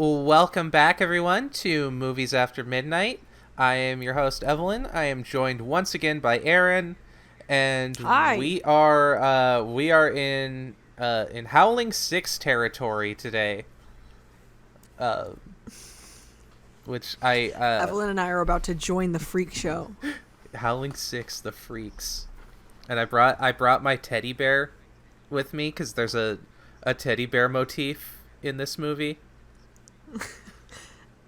Welcome back, everyone, to Movies After Midnight. I am your host, Evelyn. I am joined once again by Erynn, and Hi. we are in Howling 6 territory today. Uh, which Evelyn and I are about to join the freak show. Howling 6, the freaks, and I brought my teddy bear with me because there's a teddy bear motif in this movie.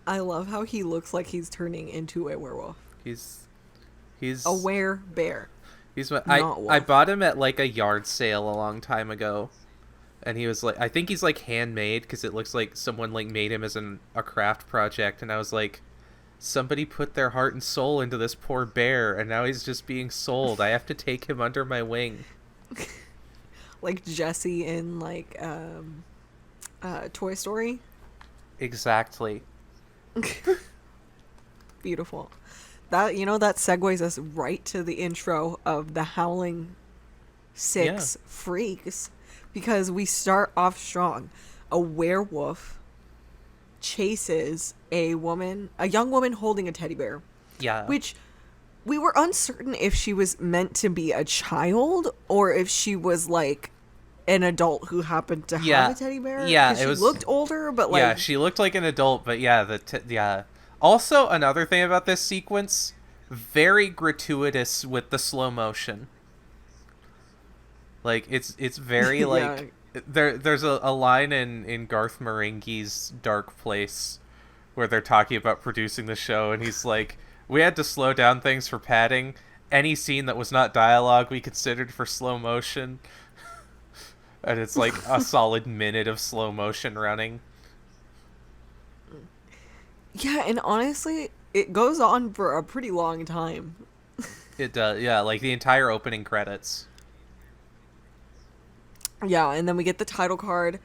I love how he looks like he's turning into a werewolf. He's he's A bear, He's my, not I wolf. bought him at like a yard sale a long time ago, and he was like, I think he's like handmade because it looks like someone like made him as a craft project, and I was like, somebody put their heart and soul into this poor bear, and now he's just being sold. I have to take him under my wing. Like Jesse in Toy Story. Exactly. Beautiful. That segues us right to the intro of the Howling Yeah. Six Freaks, because we start off strong. A werewolf chases a young woman holding a teddy bear, Yeah. which we were uncertain if she was meant to be a child or if she was like an adult who happened to Yeah. have a teddy bear. Yeah, 'Cause it she was. looked older, but like, Yeah, she looked like an adult, but yeah, yeah. Also, another thing about this sequence, very gratuitous with the slow motion. Like it's very yeah, like there's a line in Garth Marenghi's Dark Place where they're talking about producing the show, and he's like, we had to slow down things for padding. Any scene that was not dialogue we considered for slow motion. And it's like a solid minute of slow motion running. yeah, and honestly, it goes on for a pretty long time. It does, yeah, like the entire opening credits. Yeah, and then we get the title card.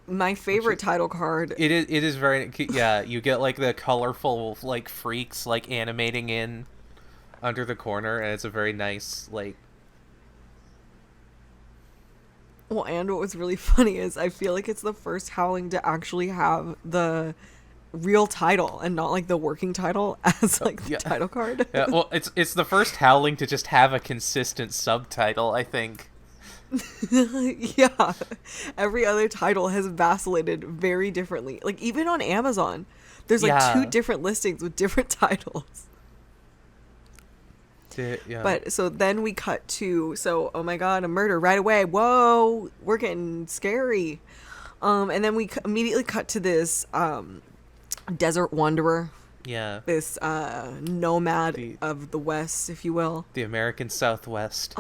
My favorite title card. It is very, yeah, you get like the colorful like freaks like animating in under the corner, and it's a very nice like. Well, and what was really funny is I feel like it's the first Howling to actually have the real title and not like the working title as like the Yeah. title card. Yeah, well, it's the first Howling to just have a consistent subtitle, I think. Yeah. Every other title has vacillated very differently. Like even on Amazon, there's like Yeah. two different listings with different titles. Yeah. But so then we cut to, so oh my god, a murder right away. Whoa, we're getting scary. And then we immediately cut to this desert wanderer, Yeah. this nomad The of the West, if you will. the American Southwest.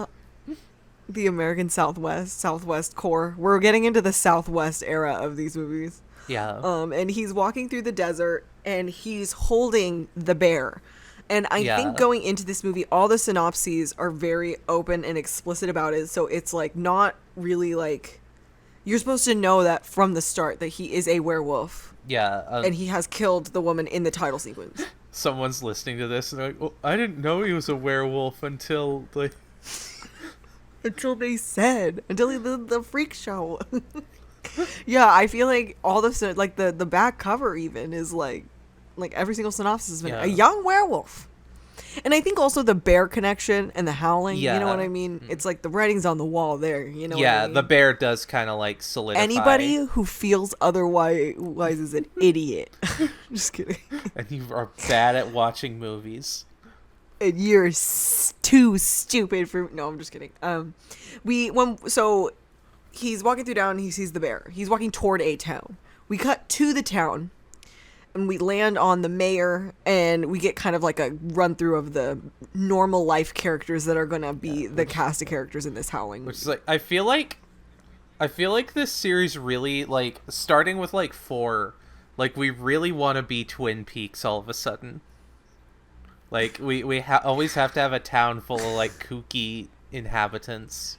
The American Southwest core. We're getting into the Southwest era of these movies. Yeah. And he's walking through the desert and he's holding the bear. And I Yeah. think going into this movie, all the synopses are very open and explicit about it. So it's like not really like, you're supposed to know that from the start that he is a werewolf Yeah. and he has killed the woman in the title sequence. Someone's listening to this and they're like, well, I didn't know he was a werewolf until like. Until he did the freak show. Yeah, I feel like all the like the back cover even is like every single synopsis has been Yeah. a young werewolf. And I think also the bear connection and the howling, you know what Yeah. I mean? It's like the writing's on the wall there, you know Yeah, what I mean? the bear does kind of like solidify. Anybody who feels otherwise is an idiot. Just kidding. And you are bad at watching movies. And you're too stupid for. No, I'm just kidding. So he's walking through town. He sees the bear. He's walking toward a town. We cut to the town, and we land on the mayor, and we get kind of like a run through of the normal life characters that are gonna be the cast of characters in this Howling. Which is like I feel like this series really like starting with like 4, like we really want to be Twin Peaks all of a sudden. Like we always have to have a town full of like kooky inhabitants.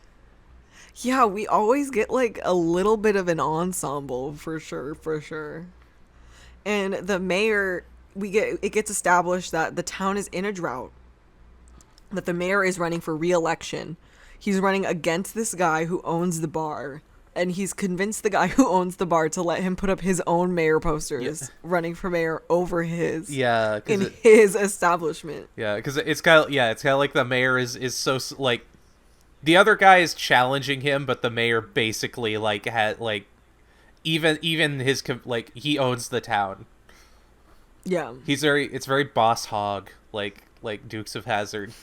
Yeah, we always get like a little bit of an ensemble for sure, for sure. And the mayor, it gets established that the town is in a drought, that the mayor is running for re-election. He's running against this guy who owns the bar, and he's convinced the guy who owns the bar to let him put up his own mayor posters running for mayor over his his establishment. Yeah, because it's kind of like the mayor is so like the other guy is challenging him, but the mayor basically like had like even his like he owns the town. Yeah, it's very boss hog like Dukes of Hazzard.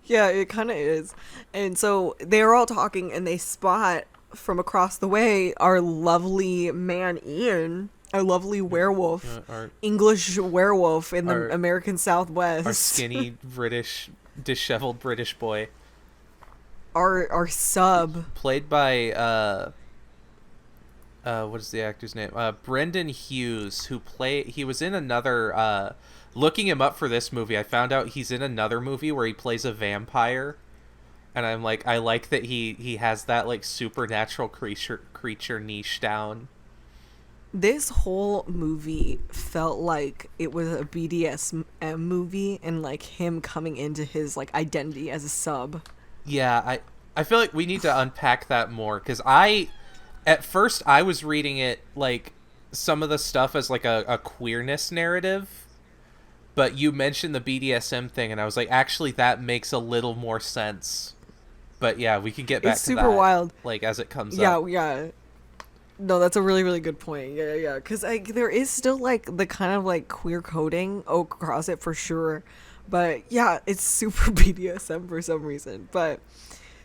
Yeah, it kind of is. And so they're all talking, and they spot from across the way our lovely man Ian, our lovely werewolf, English werewolf in the American Southwest. Our skinny British, disheveled British boy. Our sub. Played by, what is the actor's name? Brendan Hughes, he was in another, looking him up for this movie, I found out he's in another movie where he plays a vampire. And I'm like, I like that he has that like supernatural creature niche down. This whole movie felt like it was a BDSM movie and like him coming into his like identity as a sub. Yeah, I feel like we need to unpack that more, because at first I was reading it like some of the stuff as like a queerness narrative, but you mentioned the BDSM thing and I was like, actually that makes a little more sense. But yeah, we can get back to that. It's super wild, like as it comes up. Yeah. No, that's a really, really good point. Yeah. Because there is still like the kind of like queer coding across it for sure. But yeah, it's super BDSM for some reason. But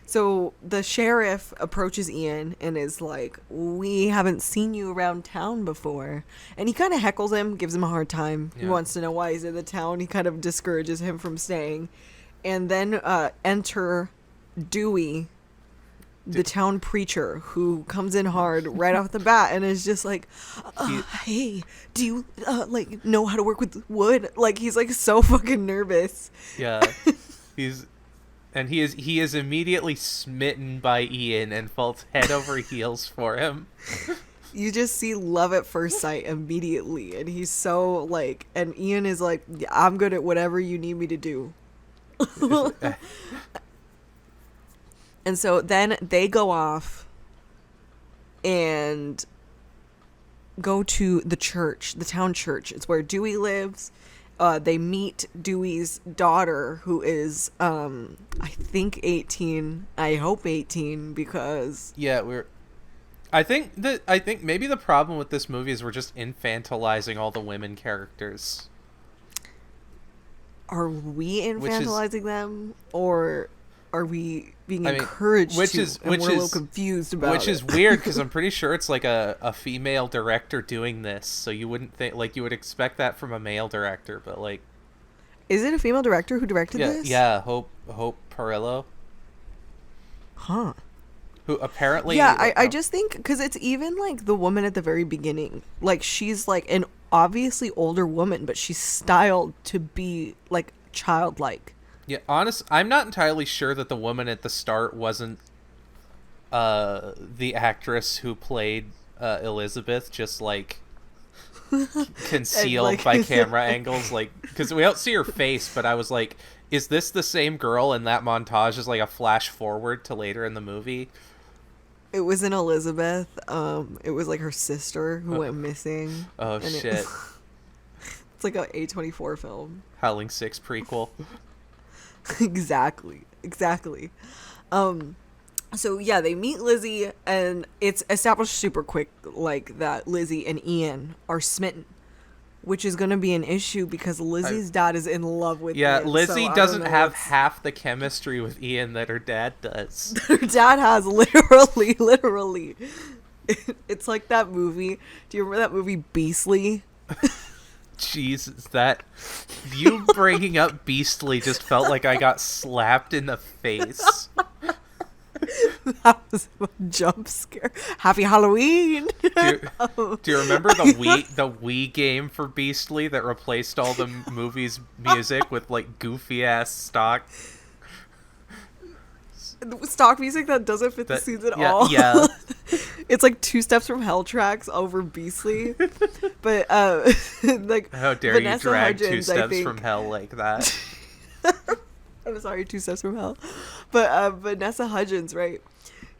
so the sheriff approaches Ian and is like, we haven't seen you around town before. And he kind of heckles him, gives him a hard time. Yeah. He wants to know why he's in the town. He kind of discourages him from staying. And then enter Dewey, the town preacher, who comes in hard right off the bat and is just like, hey, do you like know how to work with wood? Like he's like so fucking nervous. Yeah. he is immediately smitten by Ian and falls head over heels for him. You just see love at first sight immediately, and he's so like, and Ian is like, I'm good at whatever you need me to do. And so then they go off and go to the church, the town church. It's where Dewey lives. They meet Dewey's daughter, who is, I think 18. I hope 18, because I think maybe the problem with this movie is we're just infantilizing all the women characters. Are we infantilizing them, or are we being encouraged to? We're a little confused about it. Which is weird, because I'm pretty sure it's like a female director doing this, so you wouldn't think, like, you would expect that from a male director, but like, is it a female director who directed this? Yeah, Hope Perillo. Huh. Who apparently... Yeah, I just think, because it's even like the woman at the very beginning, like she's like an obviously older woman, but she's styled to be like childlike. Yeah, I'm not entirely sure that the woman at the start wasn't the actress who played Elizabeth, just like concealed like, by camera angles, like, because we don't see her face, but I was like, is this the same girl? And that montage is like a flash forward to later in the movie. It was in Elizabeth. It was like her sister who went missing. Oh, shit. It's like a A24 film. Howling 6 prequel. Exactly. So yeah, they meet Lizzie, and it's established super quick like that Lizzie and Ian are smitten, which is going to be an issue because Lizzie's dad is in love with Ian. Lizzie doesn't have half the chemistry with Ian that her dad does. Her dad has literally. It's like that movie. Do you remember that movie Beastly? Jesus, that you bringing up Beastly just felt like I got slapped in the face. That was a jump scare. Happy Halloween. Do you remember the Wii game for Beastly that replaced all the movie's music with like goofy ass stock music that doesn't fit the scenes at all? Yeah. It's like Two Steps from Hell tracks over Beastly. But like, how dare Vanessa you drag Hudgens, 2 Steps from Hell like that? I'm sorry, 2 Steps from Hell. But Vanessa Hudgens, right?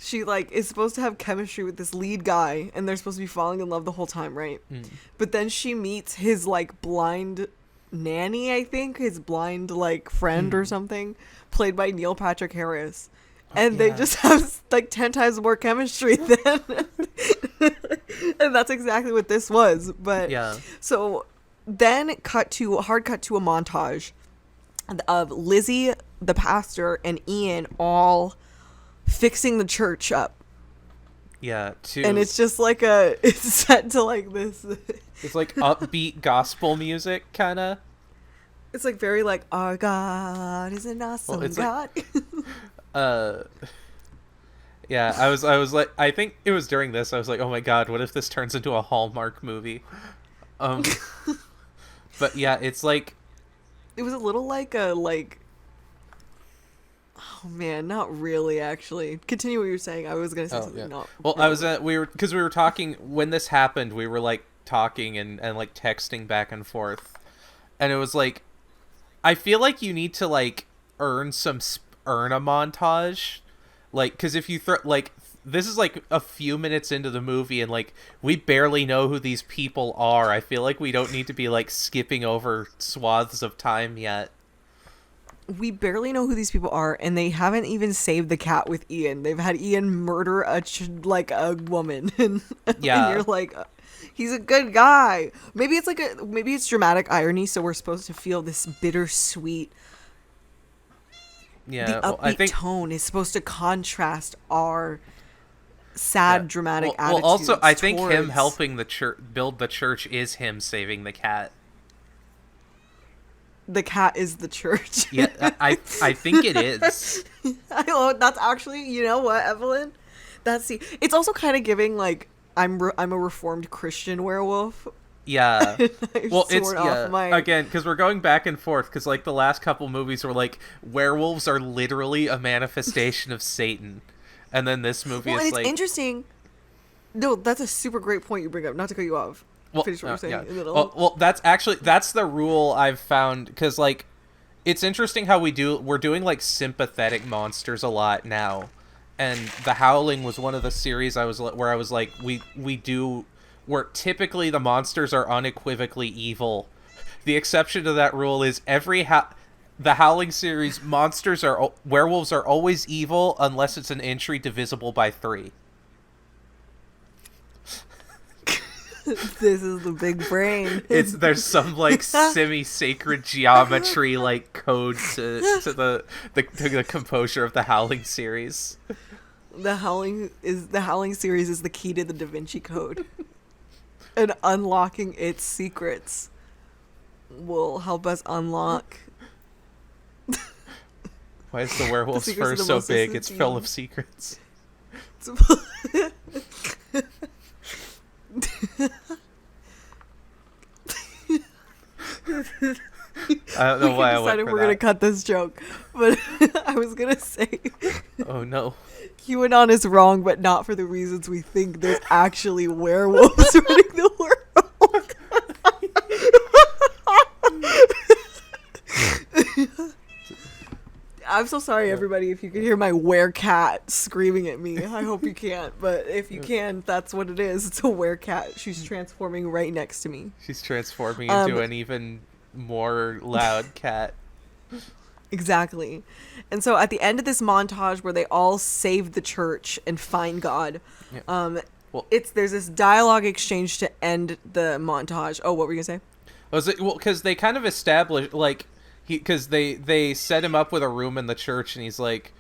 she like is supposed to have chemistry with this lead guy, and they're supposed to be falling in love the whole time, right? But then she meets his like blind nanny, I think, his blind like friend or something, played by Neil Patrick Harris. And they just have like 10 times more chemistry than and that's exactly what this was. But so then hard cut to a montage of Lizzie, the pastor, and Ian all fixing the church up. Yeah, and it's just like it's set to like this. It's like upbeat gospel music, kind of. It's like very like, our God is an awesome God. Yeah, I was like, I think it was during this, I was like, oh my god, what if this turns into a Hallmark movie? But yeah, it's like, it was a little like oh man, not really, actually. Continue what you were saying. I was gonna say something. Not well, really. I was because we were talking when this happened. We were like talking and like texting back and forth, and it was like, I feel like you need to like earn a montage, like, because if you like, this is like a few minutes into the movie and like we barely know who these people are. I feel like we don't need to be like skipping over swaths of time yet. We barely know who these people are, and they haven't even saved the cat with Ian. They've had Ian murder a woman, and you're like, he's a good guy. Maybe it's dramatic irony, so we're supposed to feel this bittersweet. Yeah, the upbeat I think tone is supposed to contrast our sad, dramatic attitudes. Well, also, I think him helping the church build the church is him saving the cat. The cat is the church. Yeah, I think it is. That's actually, you know what, Evelyn? It's also kind of giving like I'm a reformed Christian werewolf. Yeah. Well, it's again, because we're going back and forth, because like the last couple movies were like werewolves are literally a manifestation of Satan, and then this movie is like interesting. No, that's a super great point you bring up. Not to cut you off. Finish what you're saying in the middle. Well, that's the rule I've found, because like it's interesting how we're doing like sympathetic monsters a lot now, and the Howling was one of the series I was like where typically the monsters are unequivocally evil. The exception to that rule is the Howling series, werewolves are always evil unless it's an entry divisible by 3. This is the big brain. There's some like semi-sacred geometry like code to the composure of the Howling series. The Howling series is the key to the Da Vinci Code, and unlocking its secrets will help us unlock. Why is the werewolf's fur so big? It's full of secrets. I don't know why I went for we're gonna cut this joke, but I was gonna say, oh no, QAnon is wrong, but not for the reasons we think. There's actually werewolves running the world. I'm so sorry, everybody, if you can hear my werecat screaming at me. I hope you can't, but if you can, that's what it is. It's a werecat. She's transforming right next to me. She's transforming into an even more loud cat. Exactly. And so at the end of this montage where they all save the church and find God, there's this dialogue exchange to end the montage. Oh, what were you gonna say? Because they kind of established, like, because they set him up with a room in the church, and he's like,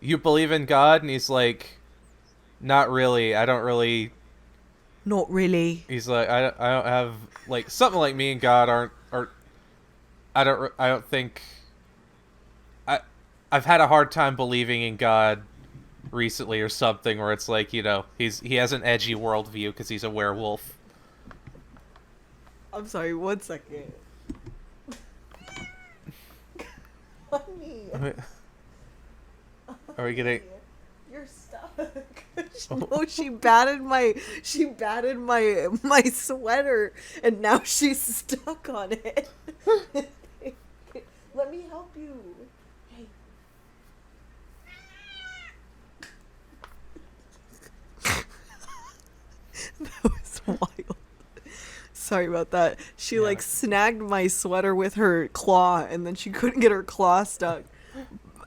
you believe in God? And he's like, not really. I don't really. Not really. He's like, I don't have, like, something like me and God aren't I don't think. I've had a hard time believing in God recently, or something, where it's like, you know, he has an edgy worldview because he's a werewolf. I'm sorry, 1 second. Honey. Are we getting? You're stuck. No, she batted my sweater, and now she's stuck on it. Let me help you. Hey. sorry about that. She like snagged my sweater with her claw, and then she couldn't get her claw stuck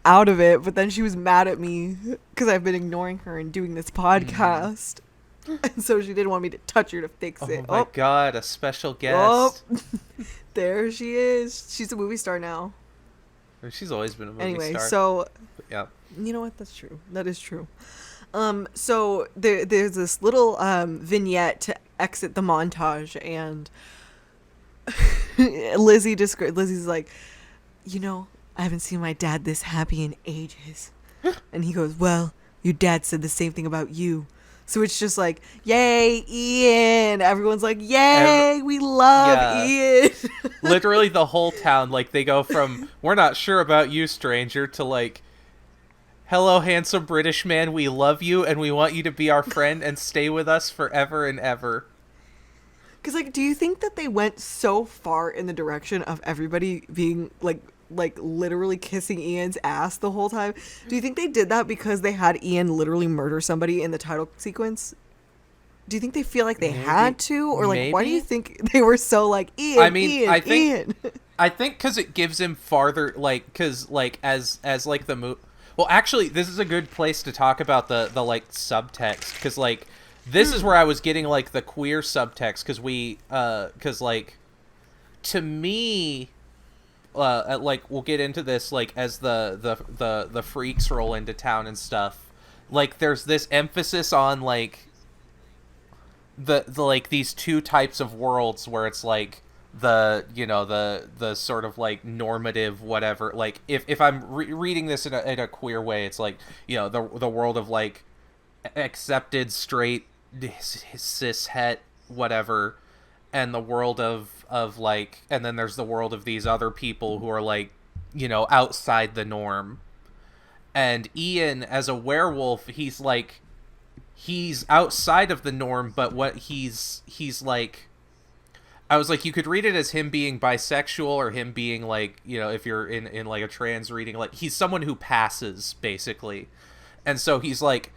out of it. But then she was mad at me because I've been ignoring her and doing this podcast. And so she didn't want me to touch her to fix it. Oh my god, a special guest. Oh, there she is. She's a movie star now. She's always been a movie Anyway, star. so Yeah. you know what? That's true. That is true. So there's this little vignette to exit the montage, and Lizzie's like, you know, I haven't seen my dad this happy in ages. And he goes, well, your dad said the same thing about you. So it's just like, yay, Ian. Everyone's like, yay, we love Ian. Literally the whole town, like, they go from, we're not sure about you, stranger, to like, hello, handsome British man, we love you, and we want you to be our friend and stay with us forever and ever. Because, like, do you think that they went so far in the direction of everybody being, like literally kissing Ian's ass the whole time? Do you think they did that because they had Ian literally murder somebody in the title sequence? Do you think they feel like they had to? Or, like, why do you think they were so, like, Ian, I think because it gives him farther, like, because, like, as like, the movie... Well, actually, this is a good place to talk about the like, subtext, because, like, this is where I was getting, like, the queer subtext, because like, to me... like, we'll get into this, like, as the freaks roll into town and stuff. Like, there's this emphasis on, like, the like, these two types of worlds where it's, like, the sort of, like, normative whatever. Like, if I'm reading this in a queer way, it's, like, you know, the world of, like, accepted, straight, cis, het, whatever, and the world of like, and then there's the world of these other people who are, like, you know, outside the norm. And Ian, as a werewolf, he's like, he's outside of the norm, but what he's like, I was like, you could read it as him being bisexual, or him being, like, you know, if you're in like a trans reading, like, he's someone who passes, basically. And so he's like,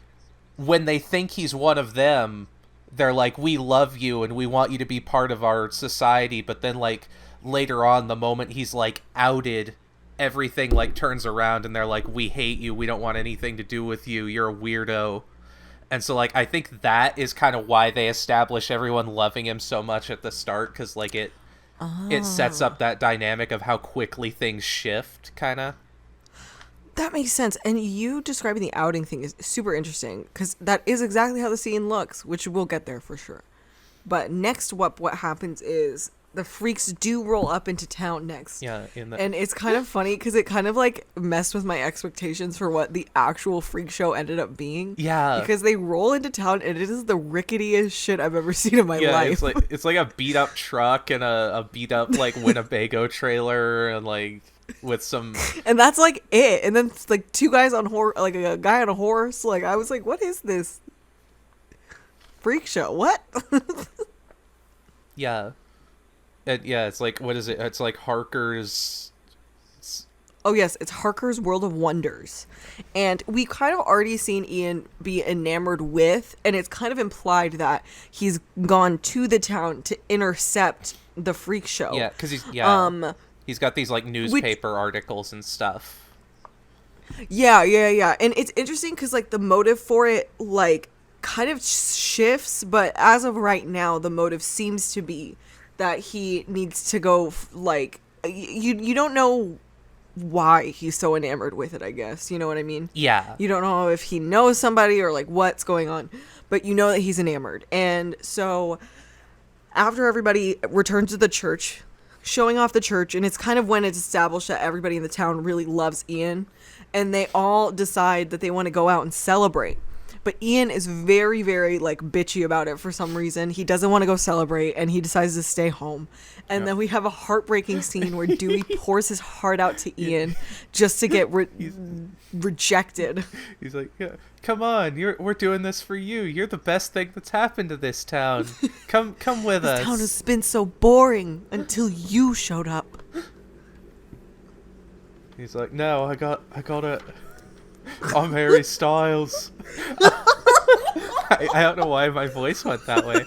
when they think he's one of them, they're like, we love you and we want you to be part of our society. But then, like, later on, the moment he's, like, outed, everything, like, turns around and they're like, we hate you, we don't want anything to do with you, you're a weirdo. And so, like, I think that is kind of why they establish everyone loving him so much at the start, because, like, it sets up that dynamic of how quickly things shift, kind of. That makes sense. And you describing the outing thing is super interesting, because that is exactly how the scene looks, which we'll get there for sure. But next, what happens is the freaks do roll up into town next. Yeah. And it's kind of funny because it kind of, like, messed with my expectations for what the actual freak show ended up being. Yeah. Because they roll into town and it is the ricketiest shit I've ever seen in my life. It's like a beat up truck and a beat up, like, Winnebago trailer, and, like, with some, and that's, like, it. And then it's, like, two guys on like a guy on a horse. Like, I was like, what is this freak show? What? Yeah. Yeah, it's like, what is it? It's like Harker's... Oh, yes, it's Harker's World of Wonders. And we kind of already seen Ian be enamored with, and it's kind of implied that he's gone to the town to intercept the freak show. Yeah, because he's got these, like, newspaper articles and stuff. Yeah. And it's interesting because, like, the motive for it, like, kind of shifts, but as of right now, the motive seems to be that he needs to go, like, you don't know why he's so enamored with it, I guess. You know what I mean? Yeah. You don't know if he knows somebody or, like, what's going on, but you know that he's enamored. And so after everybody returns to the church, showing off the church, and it's kind of when it's established that everybody in the town really loves Ian, and they all decide that they want to go out and celebrate. But Ian is very, very, like, bitchy about it for some reason. He doesn't want to go celebrate, and he decides to stay home. And then we have a heartbreaking scene where Dewey pours his heart out to Ian just to get rejected. He's like, yeah, come on, we're doing this for you. You're the best thing that's happened to this town. Come with us. This town has been so boring until you showed up. He's like, no, I got it. I'm Harry Styles. I don't know why my voice went that way.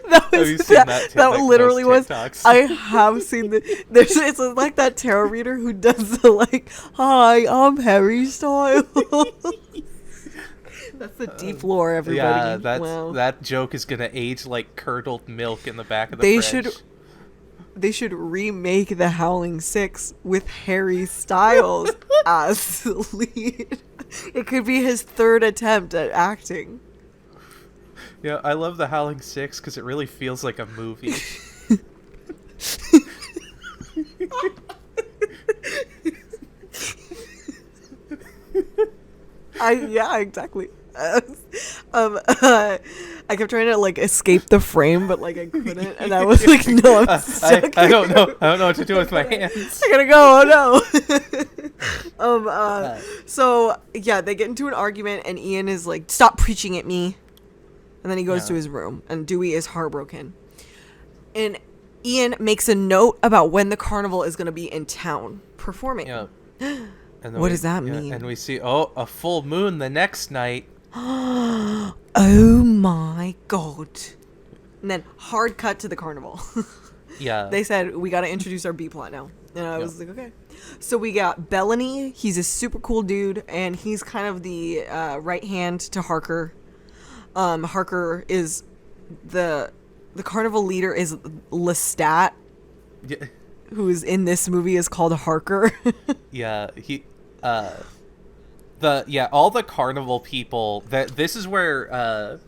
That Have you seen that? That Like, literally those was. TikToks? I have seen the. There's it's like that tarot reader who does the like, "Hi, I'm Harry Styles." That's the deep lore, everybody. Yeah, wow. that joke is gonna age like curdled milk in the back of the They fridge. They should remake the Howling 6 with Harry Styles as the lead. It could be his third attempt at acting. Yeah, I love the Howling 6 because it really feels like a movie. Yeah, exactly. I kept trying to like escape the frame, but like I couldn't, and I was like, "No, I'm stuck." I don't know. I don't know what to do with my hands. I gotta go. Oh no. So yeah, they get into an argument, and Ian is like, "Stop preaching at me," and then he goes to his room, and Dewey is heartbroken, and Ian makes a note about when the carnival is gonna be in town performing. Yeah. And What does that mean? And we see, a full moon the next night. Oh my god. And then hard cut to the carnival. Yeah. They said, we got to introduce our B plot now. And I was like, okay. So we got Bellany. He's a super cool dude, and he's kind of the right hand to Harker. Harker is the carnival leader is Lestat, Yeah. who is in this movie is called Harker. Yeah, all the carnival people, this is where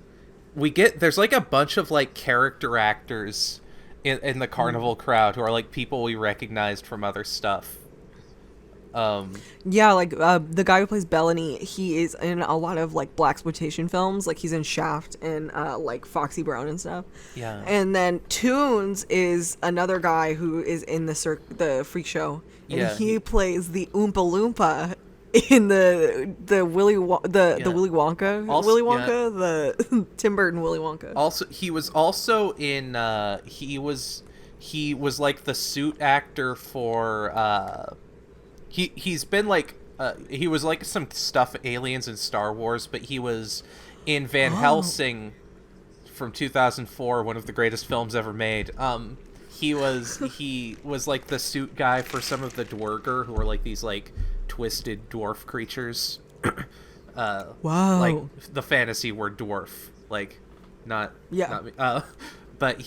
there's like a bunch of like character actors in the carnival crowd who are like people we recognized from other stuff. Yeah, like the guy who plays Bellany, he is in a lot of like blaxploitation films, like he's in Shaft and like Foxy Brown and stuff. Yeah. And then Toons is another guy who is in the freak show, and he plays the Oompa Loompa in the Willy Wonka, the Tim Burton Willy Wonka. Also, he was also in he was like the suit actor for he's been like he was like some stuff Aliens and Star Wars, but he was in Van Helsing from 2004, one of the greatest films ever made. He was like the suit guy for some of the Dwerger, who are like these like twisted dwarf creatures. Wow. Like the fantasy word dwarf, like not me. But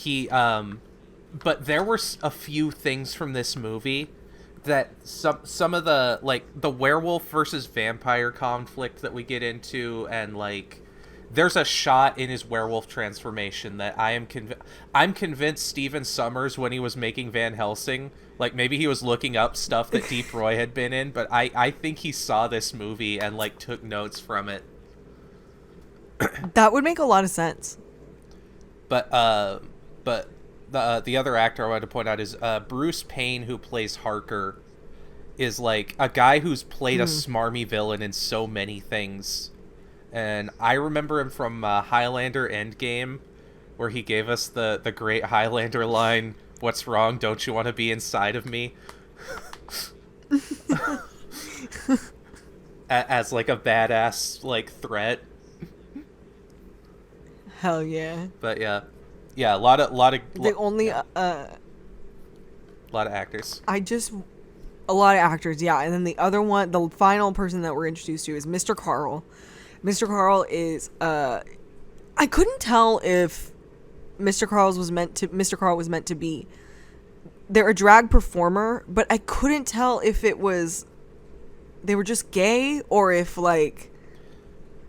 but there were a few things from this movie that some of the like the werewolf versus vampire conflict that we get into, and like there's a shot in his werewolf transformation that I'm convinced Stephen Sommers, when he was making Van Helsing, like maybe he was looking up stuff that Deep Roy had been in, but I think he saw this movie and like took notes from it. That would make a lot of sense. But the other actor I wanted to point out is Bruce Payne, who plays Harker, is like a guy who's played a smarmy villain in so many things. And I remember him from Highlander Endgame, where he gave us the great Highlander line, "What's wrong? Don't you want to be inside of me?" As like a badass like threat. Hell yeah. But yeah, a lot of actors. A lot of actors, yeah. And then the final person that we're introduced to is Mr. Carl. Mr. Carl is I couldn't tell if Mr. Carl was meant to be, they're a drag performer, but I couldn't tell if they were just gay or if like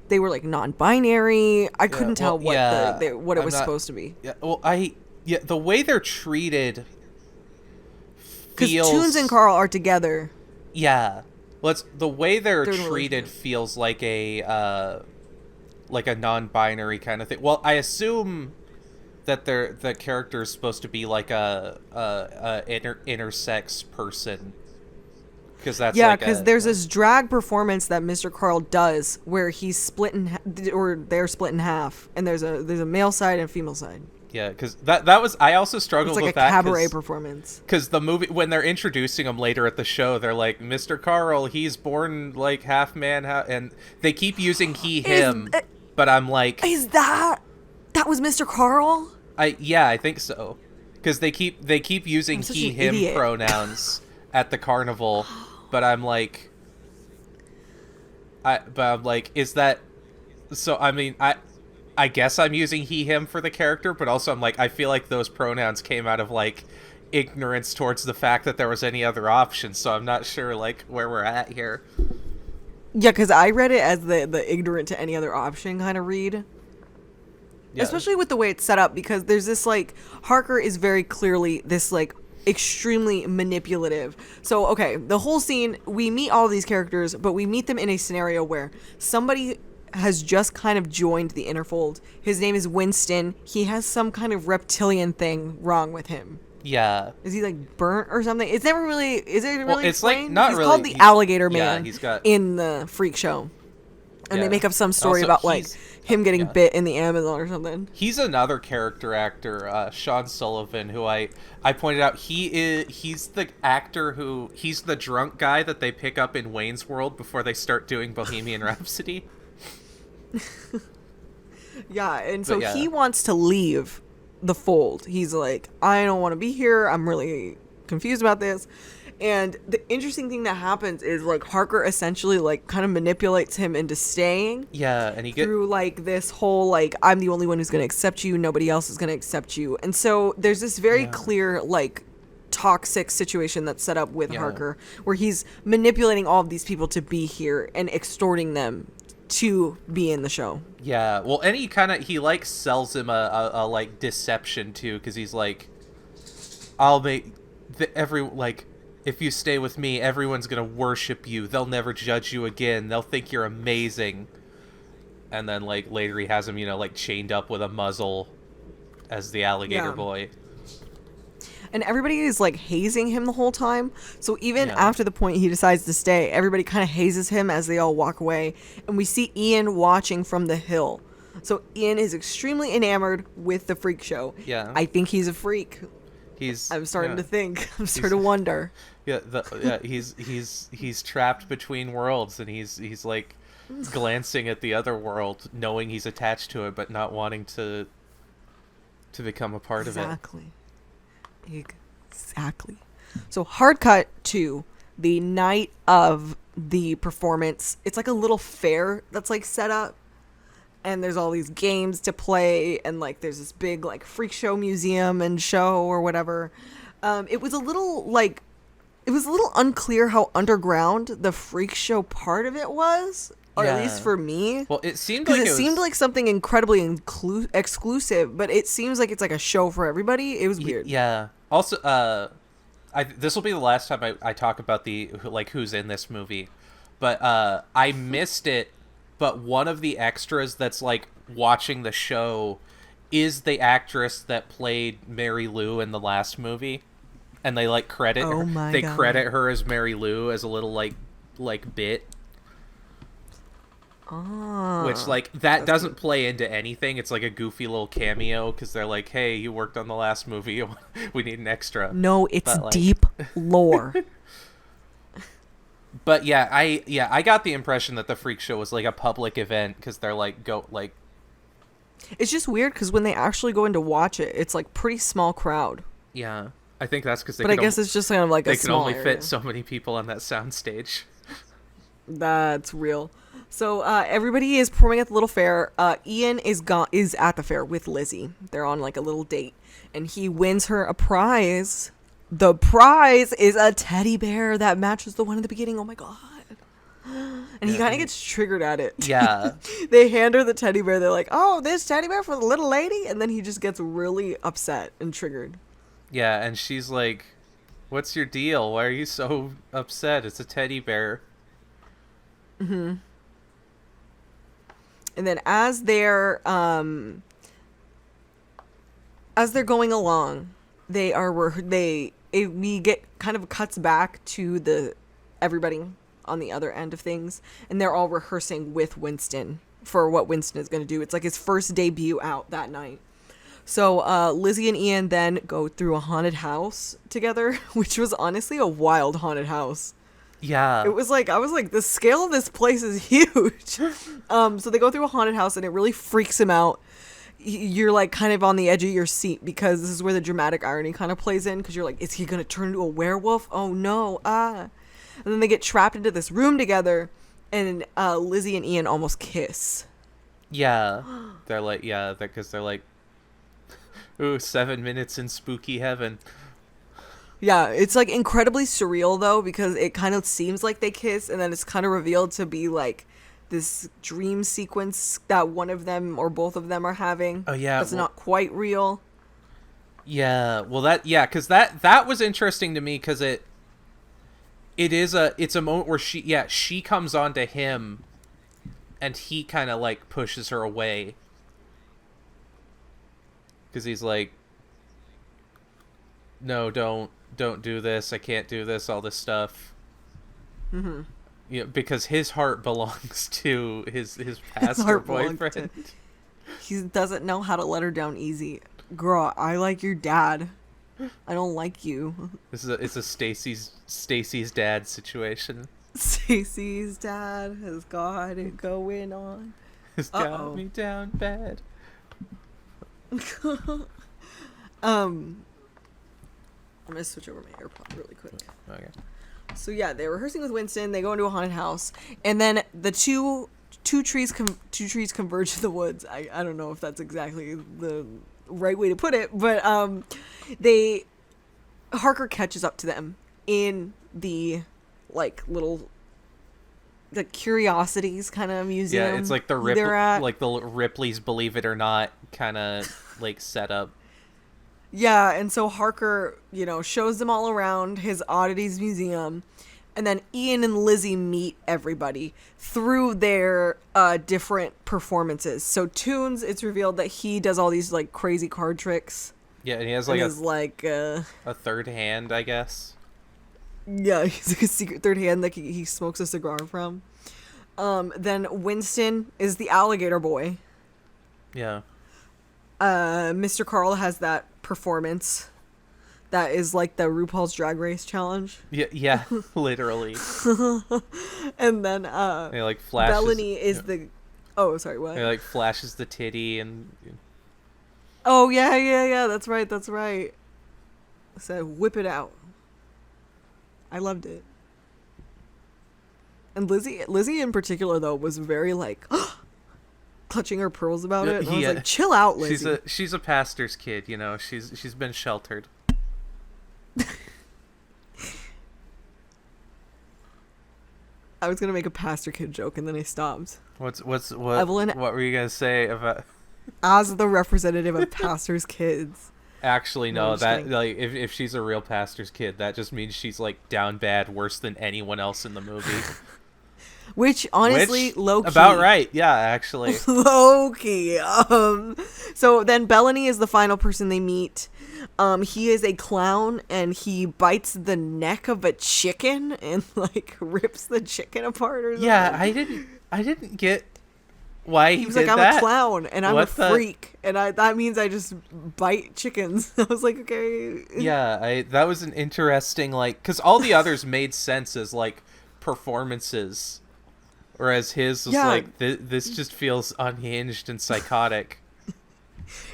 they were like non-binary. I couldn't tell what it was supposed to be. Yeah, well, the way they're treated, because Toons and Carl are together. Yeah. Well, the way they're treated feels like a non-binary kind of thing. Well, I assume that the character is supposed to be like a intersex person, because that's because there's this drag performance that Mr. Carl does where he's split they're split in half, and there's a male side and a female side. Yeah, because that was, I also struggled with that. It's like a cabaret performance. Because the movie, when they're introducing him later at the show, they're like, Mr. Carl, he's born like half man, and they keep using he, him, but I'm like... That was Mr. Carl? I think so. Because they keep using I'm such he an him idiot. pronouns at the carnival, but I'm like is that so I mean I guess I'm using he him for the character, but also I'm like I feel like those pronouns came out of like ignorance towards the fact that there was any other option, so I'm not sure like where we're at here. Yeah, because I read it as the ignorant to any other option kind of read. Yeah. Especially with the way it's set up, because there's this like Harker is very clearly this like extremely manipulative. So okay, the whole scene, we meet all these characters, but we meet them in a scenario where somebody has just kind of joined the Interfold. His name is Winston. He has some kind of reptilian thing wrong with him. Yeah. Is he like burnt or something? It's never really. Is it really? Well, it's like explained? not He's really. called the Alligator Yeah, Man. he's got in the freak show, and yeah. they make up some story Also, about like him getting yeah. bit in the Amazon or something. He's another character actor, Sean Sullivan, who I pointed out. He's the actor he's the drunk guy that they pick up in Wayne's World before they start doing Bohemian Rhapsody. Yeah, and so yeah. he wants to leave the fold. He's like, I don't want to be here. I'm really confused about this. And the interesting thing that happens is like Harker essentially like kind of manipulates him into staying. Yeah, and through like this whole like I'm the only one who's going to accept you, nobody else is going to accept you. And so there's this very clear like toxic situation that's set up with Harker, where he's manipulating all of these people to be here and extorting them to be in the show. Yeah, well, and he like sells him a like deception too, because he's like, I'll make if you stay with me, everyone's gonna worship you. They'll never judge you again. They'll think you're amazing. And then like later he has him, like chained up with a muzzle as the alligator boy. And everybody is like hazing him the whole time. So even after the point he decides to stay, everybody kind of hazes him as they all walk away. And we see Ian watching from the hill. So Ian is extremely enamored with the freak show. Yeah. I think he's a freak. I'm starting to think. I'm starting to wonder. Yeah, he's trapped between worlds, and he's like glancing at the other world, knowing he's attached to it, but not wanting to become a part of it. Exactly. So hard cut to the night of the performance. It's like a little fair that's like set up, and there's all these games to play, and like there's this big like freak show museum and show or whatever. It was a little unclear how underground the freak show part of it was, or at least for me. Well, it seemed like something incredibly exclusive, but it seems like it's like a show for everybody. It was weird. Yeah. Also, this will be the last time I talk about who's in this movie, but I missed it. But one of the extras that's like watching the show is the actress that played Mary Lou in the last movie, and they like credit her. They credit her as Mary Lou as a little like bit. Which like that doesn't play into anything. It's like a goofy little cameo because they're like, "Hey, you worked on the last movie. We need an extra." No, it's deep lore. But I got the impression that the freak show was like a public event because they're like It's just weird because when they actually go in to watch it, it's like pretty small crowd. Yeah, I think that's because. But I guess it's just kind of like they can only fit so many people on that soundstage. That's real. So everybody is performing at the little fair. Ian is at the fair with Lizzie. They're on like a little date, and he wins her a prize. The prize is a teddy bear that matches the one in the beginning. Oh my god! And he kind of gets triggered at it. Yeah. They hand her the teddy bear. They're like, "Oh, this teddy bear for the little lady," and then he just gets really upset and triggered. Yeah, and she's like, "What's your deal? Why are you so upset? It's a teddy bear." Mm-hmm. And then as they're going along, we get kind of cuts back to everybody on the other end of things, and they're all rehearsing with Winston for what Winston is going to do. It's like his first debut out that night. So Lizzie and Ian then go through a haunted house together, which was honestly a wild haunted house. Yeah. It was like, I was like, the scale of this place is huge. So they go through a haunted house, and it really freaks him out. you're like kind of on the edge of your seat because this is where the dramatic irony kind of plays in, because you're like, is he gonna turn into a werewolf? Oh no, and then they get trapped into this room together, and Lizzie and Ian almost kiss. Yeah, they're like, because they're like, ooh, 7 minutes in spooky heaven. Yeah, it's like incredibly surreal though, because it kind of seems like they kiss, and then it's kind of revealed to be like this dream sequence that one of them or both of them are having. Oh yeah, it's not quite real. Yeah, well because that was interesting to me, because it's a moment where she comes on to him, and he kind of like pushes her away, because he's like, no, don't do this, I can't do this, all this stuff. Mm-hmm. Yeah, because his heart belongs to his pastor boyfriend. He doesn't know how to let her down easy. Girl, I like your dad. I don't like you. It's a Stacy's dad situation. Stacy's dad has got it going on. Has got me down bad. I'm gonna switch over my AirPod really quick. Okay. So yeah, they're rehearsing with Winston. They go into a haunted house, and then the two trees converge in the woods. I don't know if that's exactly the right way to put it, but Harker catches up to them in the like little the curiosities kind of museum. Yeah, it's like the Ripley's Believe It or Not kind of like setup. Yeah, and so Harker, shows them all around his oddities museum, and then Ian and Lizzie meet everybody through their different performances. So Toons, it's revealed that he does all these like crazy card tricks. Yeah, and he has like a third hand, I guess. Yeah, he's like a secret third hand that he smokes a cigar from. Then Winston is the alligator boy. Yeah. Mr. Carl has that performance that is like the RuPaul's Drag Race challenge. Yeah, literally. And then he like flashes. Bellany is the. Oh, sorry, what? He like flashes the titty and. Oh yeah. That's right. So whip it out. I loved it. And Lizzie in particular though was very like. Clutching her pearls about it. And I was like, chill out, Lizzie. She's a pastor's kid, she's been sheltered. I was gonna make a pastor kid joke and then I stopped. What Evelyn, what were you gonna say about as the representative of pastors' kids? Actually, no, that like if she's a real pastor's kid, that just means she's like down bad, worse than anyone else in the movie. Which honestly, low key. About right, yeah, actually. Low key. So then Bellany is the final person they meet. He is a clown and he bites the neck of a chicken and like rips the chicken apart or something. Yeah, I didn't get why he was did like, I'm a clown and I'm what a freak and that means I just bite chickens. I was like, okay. Yeah, that was an interesting because all the others made sense as like performances. Whereas his was like, this just feels unhinged and psychotic.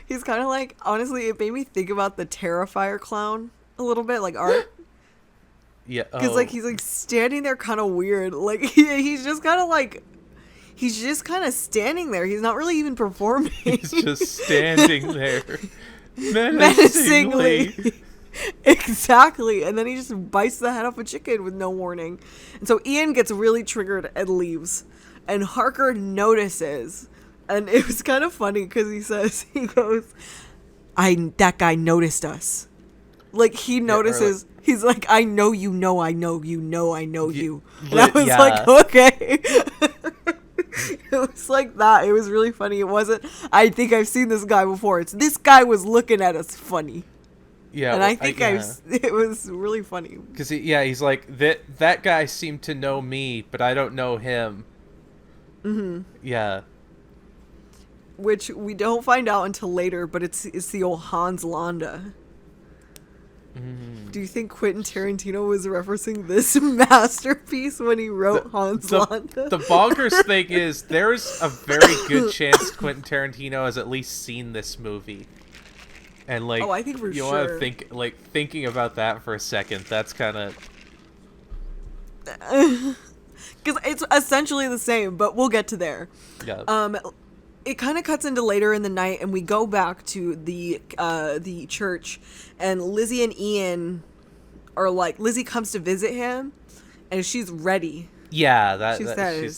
He's kind of like, honestly, it made me think about the Terrifier clown a little bit, like Art. Yeah. Because, like, he's, like, standing there kind of weird. Like, he's just kind of, like, he's just kind of standing there. He's not really even performing. He's just standing there. Menacingly. Exactly. And then he just bites the head off a chicken with no warning. And so Ian gets really triggered and leaves. And Harker notices. And it was kind of funny because he goes, that guy noticed us. Like, he notices. Yeah, he's like, I know you. And I was like, okay. It was like that. It was really funny. It wasn't, I think I've seen this guy before. It's this guy was looking at us funny. Yeah, and I think it was really funny. Because he's like, that guy seemed to know me, but I don't know him. Mm-hmm. Yeah. Which we don't find out until later, but it's the old Hans Landa. Do you think Quentin Tarantino was referencing this masterpiece when he wrote Hans Landa? The bonkers thing is, there's a very good chance Quentin Tarantino has at least seen this movie. And like, I think for you sure. want to think, like, thinking about that for a second, that's kind of... Because it's essentially the same, but we'll get to there. Yeah. It kind of cuts into later in the night, and we go back to the church, and Lizzie and Ian are like, Lizzie comes to visit him, and she's ready. Yeah, She says,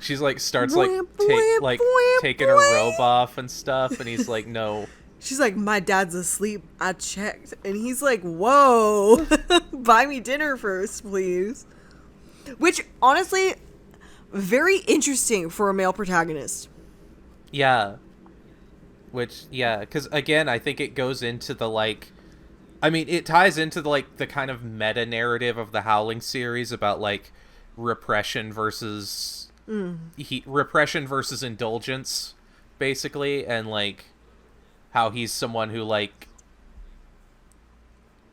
she's like starts taking her robe off and stuff, and he's like, no. She's like, my dad's asleep. I checked, and he's like, whoa, buy me dinner first, please. Which honestly, very interesting for a male protagonist. Yeah. Because again, I think it goes into the, like, I mean, it ties into the, like, the kind of meta narrative of the Howling series about, like, repression versus indulgence, basically, and, like, how he's someone who, like,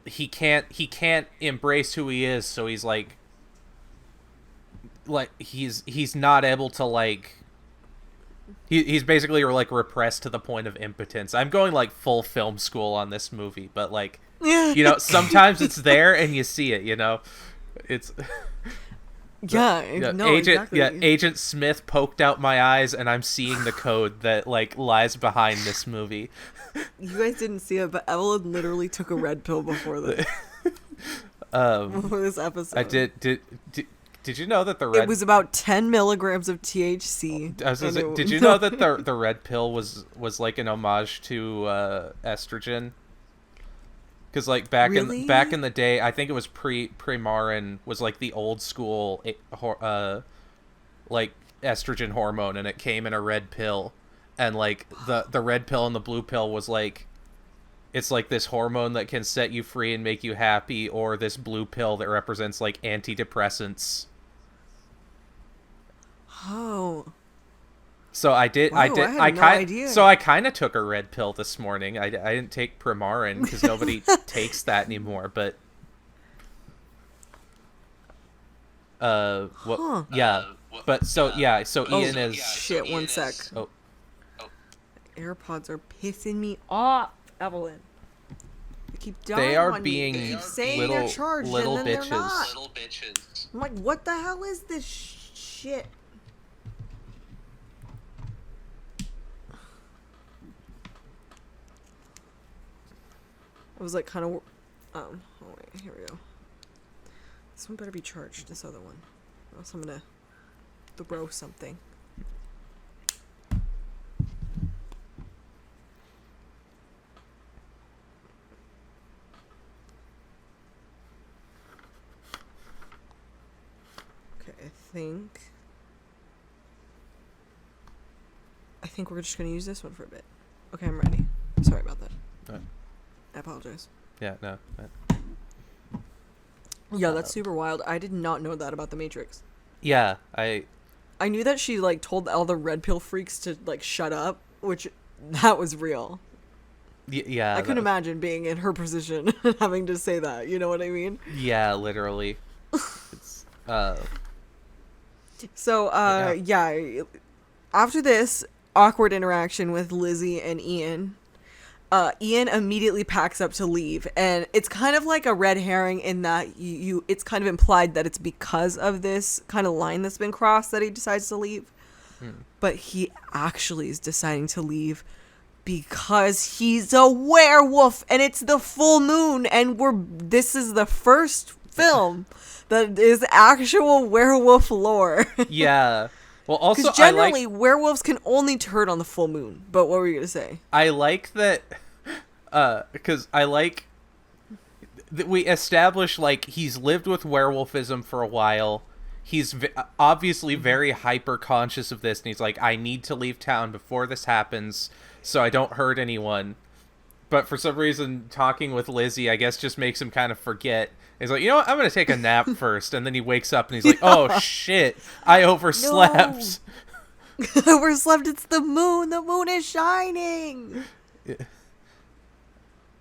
he can't embrace who he is, so he's like he's not able to, like, he's basically, like, repressed to the point of impotence. I'm going, like, full film school on this movie, but, like, you know, sometimes it's there and you see it, you know? It's... Exactly. Agent Smith poked out my eyes, and I'm seeing the code that, like, lies behind this movie. You guys didn't see it, but Evelyn literally took a red pill before this. Before this episode. I did. Did you know that the red... It was about 10 milligrams of THC. Did you know that the red pill was like an homage to estrogen? Because, like, back in the day, I think it was Premarin was, like, the old school like, estrogen hormone, and it came in a red pill. And, like, the red pill and the blue pill was, like, it's like this hormone that can set you free and make you happy, or this blue pill that represents, like, antidepressants. Oh. So I had no idea. So I kind of took a red pill this morning. I didn't take Premarin because nobody takes that anymore. But yeah. But so Ian is shit. One sec. Oh. AirPods are pissing me off, Evelyn. They keep dying. They are on being me. They keep saying little they're charged, little and then bitches. They're not. Little bitches. I'm like, what the hell is this shit? I was like, kind of. Oh wait, here we go. This one better be charged. This other one, or else I'm gonna throw something. Okay, I think we're just gonna use this one for a bit. Okay, I'm ready. Sorry about that. I apologize. Yeah, no. Yeah, that's super wild. I did not know that about the Matrix. Yeah, I knew that she, like, told all the red pill freaks to, like, shut up, which that was real. Yeah. I couldn't imagine being in her position and having to say that. You know what I mean? Yeah, literally. It's, So, yeah. After this awkward interaction with Lizzie and Ian, Ian immediately packs up to leave, and it's kind of like a red herring in that it's kind of implied that it's because of this kind of line that's been crossed that he decides to leave. But he actually is deciding to leave because he's a werewolf, and it's the full moon, and this is the first film that is actual werewolf lore. Yeah. Well, also, because generally werewolves can only turn on the full moon. But what were you gonna say? I like that, because I like that we establish, like, he's lived with werewolfism for a while. He's obviously very hyper conscious of this, and he's like, I need to leave town before this happens, so I don't hurt anyone. But for some reason, talking with Lizzie, I guess, just makes him kind of forget. He's like, you know what? I'm going to take a nap first. And then he wakes up and he's like, oh, shit. I overslept. No. Overslept. It's the moon. The moon is shining.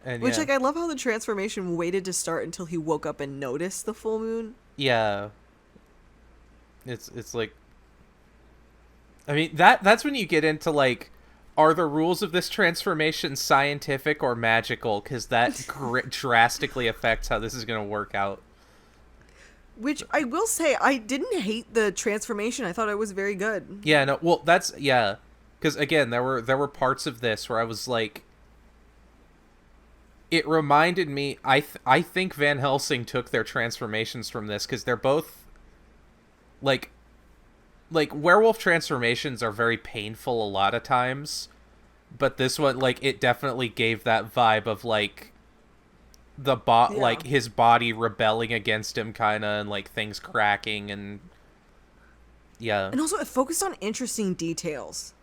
And Which, yeah, like, I love how the transformation waited to start until he woke up and noticed the full moon. yeah, it's like, I mean, that's when you get into like, are the rules of this transformation scientific or magical? Because that drastically affects how this is going to work out. Which I will say, I didn't hate the transformation. I thought it was very good. Yeah, no, well, that's yeah, because again, there were parts of this where I was like, it reminded me. I think Van Helsing took their transformations from this because they're both like werewolf transformations are very painful a lot of times, but this one, like, it definitely gave that vibe of like Yeah. like his body rebelling against him kind of, and like things cracking, and yeah. And also, it focused on interesting details.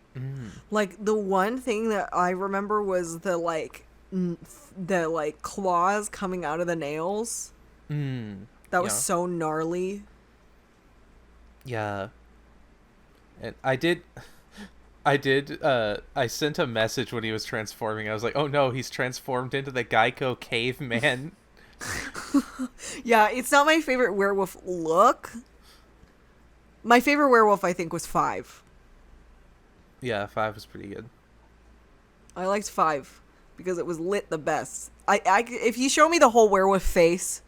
Like, the one thing that I remember was the, like, the, like, claws coming out of the nails. That was Yeah. so gnarly. Yeah. And I sent a message when he was transforming. I was like, oh no, he's transformed into the Geico caveman. Yeah, it's not my favorite werewolf look. My favorite werewolf, I think, was 5. Yeah, 5 was pretty good. I liked 5 because it was lit the best. If you show me the whole werewolf face,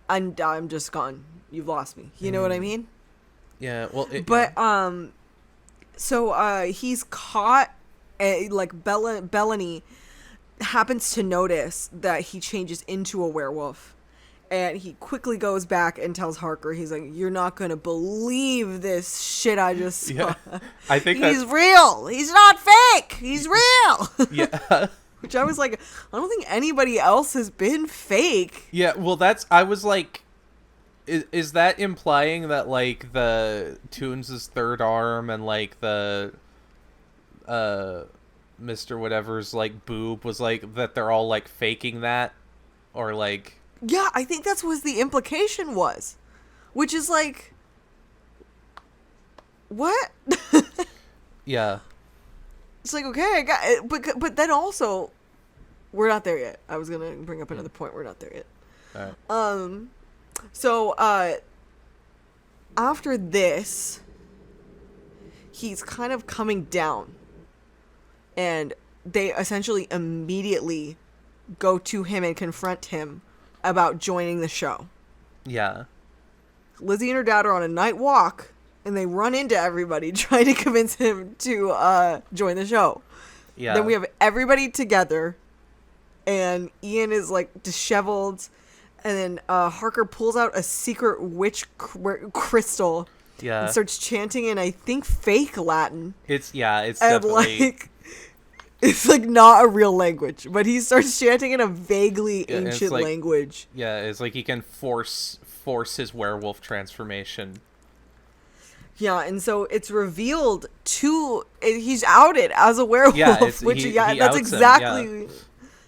I'm just gone. You've lost me. You know what I mean? Yeah, well, But so he's caught. Like Bellany happens to notice that he changes into a werewolf, and he quickly goes back and tells Harker, he's like, "You're not gonna believe this shit I just saw. Yeah. I think he's real. He's not fake. He's real." yeah. Which I was like, I don't think anybody else has been fake. Yeah, well, I was like, is that implying that, like, the Toons' third arm and, like, the, Mr. Whatever's, like, boob was, like, that they're all, like, faking that? Or, like... Yeah, I think that's what the implication was. Which is like, what? Yeah. It's like, okay, I got it. But then also, we're not there yet. I was going to bring up another point. We're not there yet. All right. So, after this, he's kind of coming down. And they essentially immediately go to him and confront him about joining the show. Yeah. Lizzie and her dad are on a night walk, and they run into everybody trying to convince him to join the show. Yeah. Then we have everybody together, and Ian is like disheveled, and then Harker pulls out a secret witch crystal Yeah. and starts chanting in, I think, fake Latin. It's And definitely... like, it's like not a real language, but he starts chanting in a vaguely ancient like, language. Yeah, it's like he can force his werewolf transformation. Yeah, and so it's revealed he's outed as a werewolf. Yeah, which he that's outs exactly, him, yeah.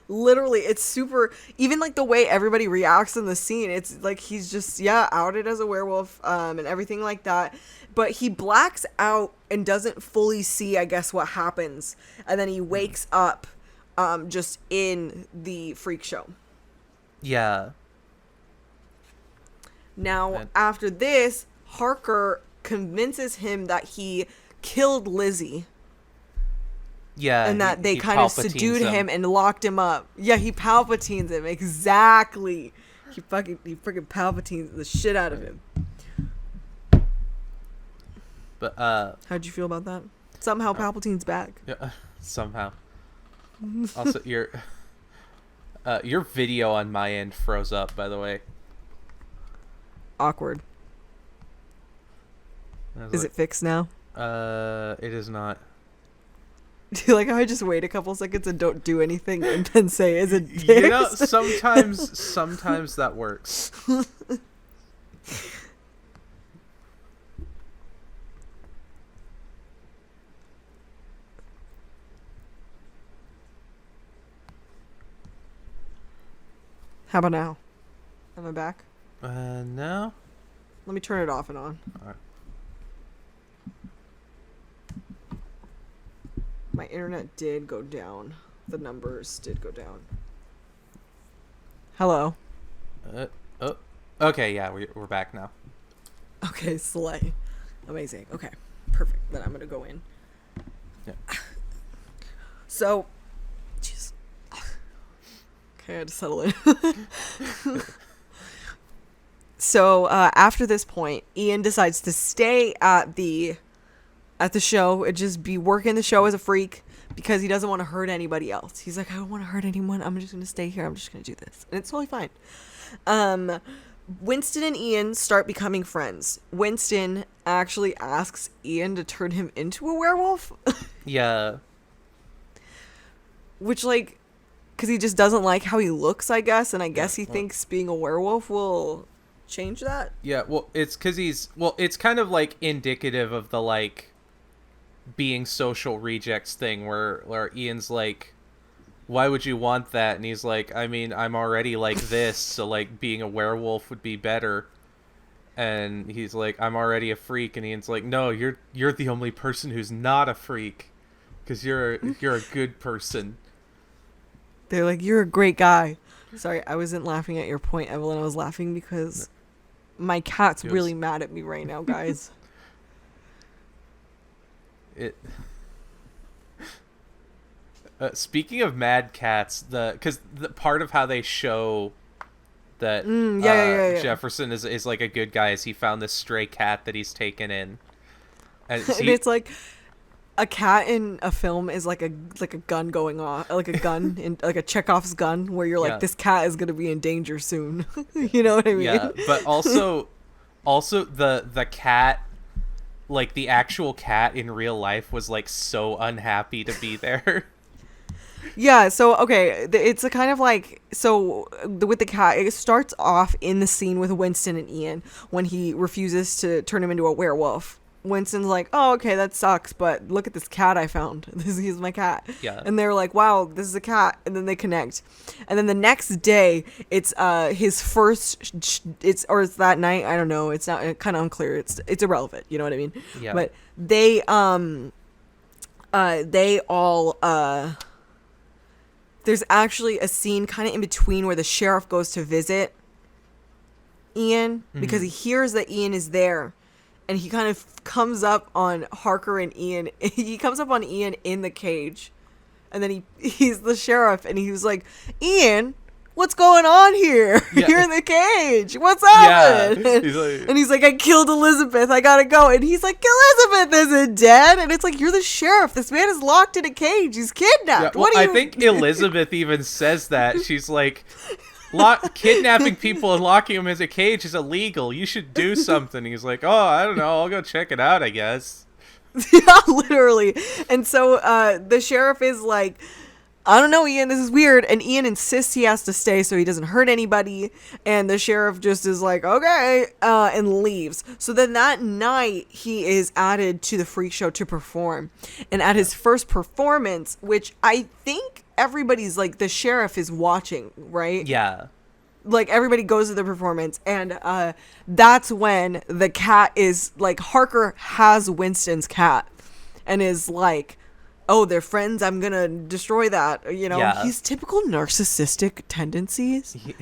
Literally, it's super. Even like the way everybody reacts in the scene, it's like he's just outed as a werewolf, and everything like that. But he blacks out and doesn't fully see, I guess, what happens, and then he wakes up, just in the freak show. Yeah. Now, after this, Harker convinces him that he killed Lizzie. Yeah. And that they he kind of Palpatines subdued him and locked him up. Yeah, he Palpatines him. Exactly. He freaking Palpatines the shit out of him. But, How'd you feel about that? Somehow Palpatine's back. yeah, somehow. Also, your video on my end froze up, by the way. Awkward. Is it fixed now? It is not. Do you like how I just wait a couple seconds and don't do anything and then say, is it fixed? You know, sometimes that works. How about now? Am I back? No. Let me turn it off and on. Alright. My internet did go down. The numbers did go down. Hello. Uh, oh, okay, yeah, we're back now. Okay, slay. Amazing. Okay, perfect. Then I'm gonna go in. Yeah. So, jeez. Okay, I had to settle in. So after this point, Ian decides to stay at the show and just be working the show as a freak because he doesn't want to hurt anybody else. He's like, I don't want to hurt anyone. I'm just gonna stay here. I'm just gonna do this, and it's totally fine. Winston and Ian start becoming friends. Winston actually asks Ian to turn him into a werewolf. Yeah. Which, like, because he just doesn't like how he looks, I guess, and I guess he thinks being a werewolf will change that. Yeah, well, it's because it's kind of, like, indicative of the, like, being social rejects thing where Ian's like, why would you want that? And he's like, I mean, I'm already like this, so, like, being a werewolf would be better. And he's like, I'm already a freak, and Ian's like, no, you're the only person who's not a freak, because you're a good person. They're like, you're a great guy. Sorry, I wasn't laughing at your point, Evelyn. I was laughing because my cat's really mad at me right now, guys. Speaking of mad cats, because the part of how they show that Jefferson is like a good guy is he found this stray cat that he's taken in, and it's like a cat in a film is like a gun going off, like a gun in like a Chekhov's gun, where you're like, this cat is gonna be in danger soon. You know what I mean? Yeah, but also the cat, like the actual cat in real life, was like so unhappy to be there. Yeah, so okay, it's a kind of like, so with the cat, it starts off in the scene with Winston and Ian when he refuses to turn him into a werewolf. Winston's like, oh, okay, that sucks, but look at this cat I found. He's my cat. Yeah. And they're like, wow, this is a cat. And then they connect. And then the next day, it's his first, it's that night, I don't know, it's not, kind of unclear. It's irrelevant, you know what I mean? Yeah. But they all, there's actually a scene kind of in between where the sheriff goes to visit Ian because he hears that Ian is there, and he kind of comes up on Harker and Ian. He comes up on Ian in the cage, and then he's the sheriff, and he was like, Ian, what's going on here? Yeah. You're in the cage. What's happening? Yeah. He's like, I killed Elizabeth. I gotta go. And he's like, Elizabeth isn't dead. And it's like, you're the sheriff. This man is locked in a cage. He's kidnapped. Yeah, well, I think Elizabeth even says that. She's like, kidnapping people and locking them in a cage is illegal. You should do something. He's like, oh, I don't know. I'll go check it out, I guess. Yeah, literally. And so the sheriff is like, I don't know, Ian, this is weird. And Ian insists he has to stay so he doesn't hurt anybody. And the sheriff just is like, okay, and leaves. So then that night, he is added to the freak show to perform. And at his first performance, which I think everybody's like, the sheriff is watching, right? Yeah. Like, everybody goes to the performance. And that's when the cat is, like, Harker has Winston's cat. And is like, oh, they're friends, I'm gonna destroy that. You know, yeah. He's typical narcissistic tendencies. Yeah.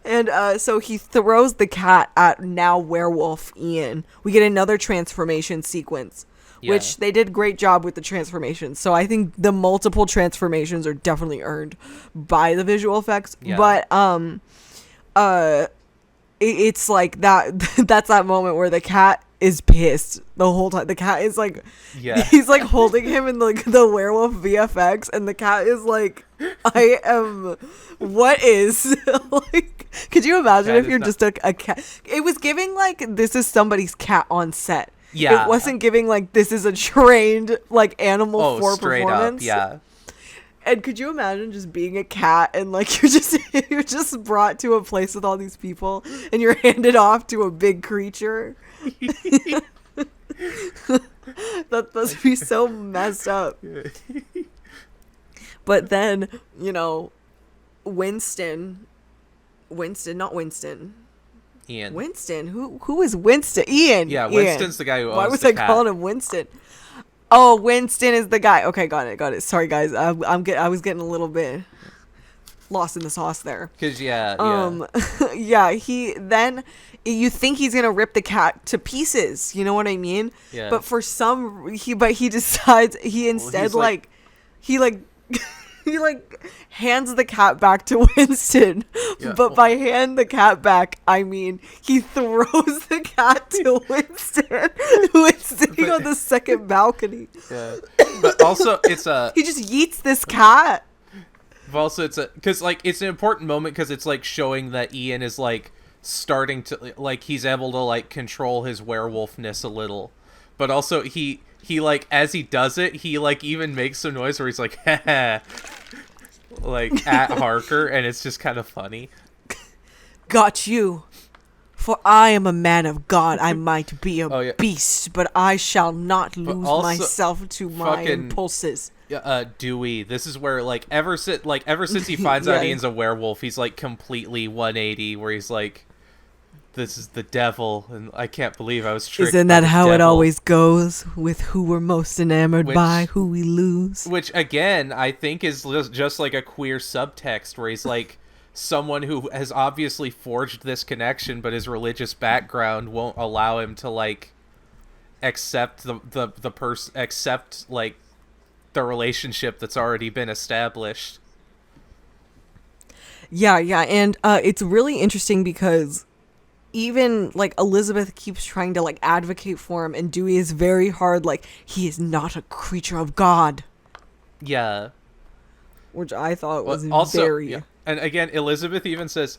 And so he throws the cat at now werewolf Ian. We get another transformation sequence, which they did a great job with the transformations. So I think the multiple transformations are definitely earned by the visual effects. Yeah. But it's like that's that moment where the cat is pissed the whole time. The cat is like, he's like holding him in like the werewolf VFX, and the cat is like, I am, what is like, could you imagine if you're just a cat? It was giving like, this is somebody's cat on set. Yeah. It wasn't giving like, this is a trained like animal for performance. Up, yeah. And could you imagine just being a cat and like you're just brought to a place with all these people and you're handed off to a big creature? That must be so messed up. But then, you know, Winston, not Winston. Ian. Winston? Who is Winston? Ian. Yeah, Winston's Ian. The guy who owns Why was the I cat. calling him Winston? Oh, Winston is the guy. Okay, got it. Sorry, guys. I was getting a little bit. lost in the sauce there. Because yeah. Yeah, he then you think he's gonna rip the cat to pieces, you know what I mean? Yeah. But for he decides he instead like he like he like hands the cat back to Winston. Yeah. But by hand the cat back, I mean he throws the cat to Winston, who is sitting on the second balcony. Yeah. But also it's a he just yeets this cat. But also it's because like it's an important moment because it's like showing that Ian is like starting to like he's able to like control his werewolfness a little, but also he like as he does it he like even makes some noise where he's like haha, like at Harker, and it's just kind of funny. Got you. For I am a man of God. I might be a beast, but I shall not lose myself to my impulses. Dewey, this is where like ever since he finds out Ian's a werewolf, he's like completely 180, where he's like, this is the devil, and I can't believe I was tricked. Isn't that how it always goes with who we're most enamored by, who we lose? Which again, I think is just like a queer subtext where he's like someone who has obviously forged this connection, but his religious background won't allow him to like accept the person, accept like the relationship that's already been established. Yeah, and it's really interesting because even like Elizabeth keeps trying to like advocate for him, and Dewey is very hard, like he is not a creature of God. Yeah, which I thought was also, very. Yeah. And again, Elizabeth even says,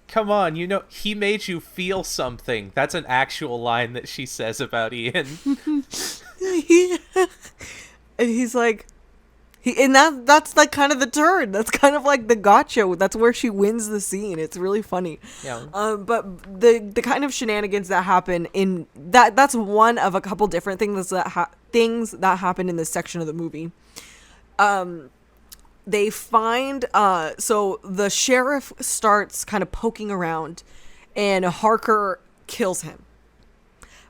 "Come on, you know he made you feel something." That's an actual line that she says about Ian. And he's like, that's like kind of the turn. That's kind of like the gotcha. That's where she wins the scene. It's really funny. Yeah. But the kind of shenanigans that happen in that's one of a couple different things that happen in this section of the movie. They find so the sheriff starts kind of poking around, and Harker kills him.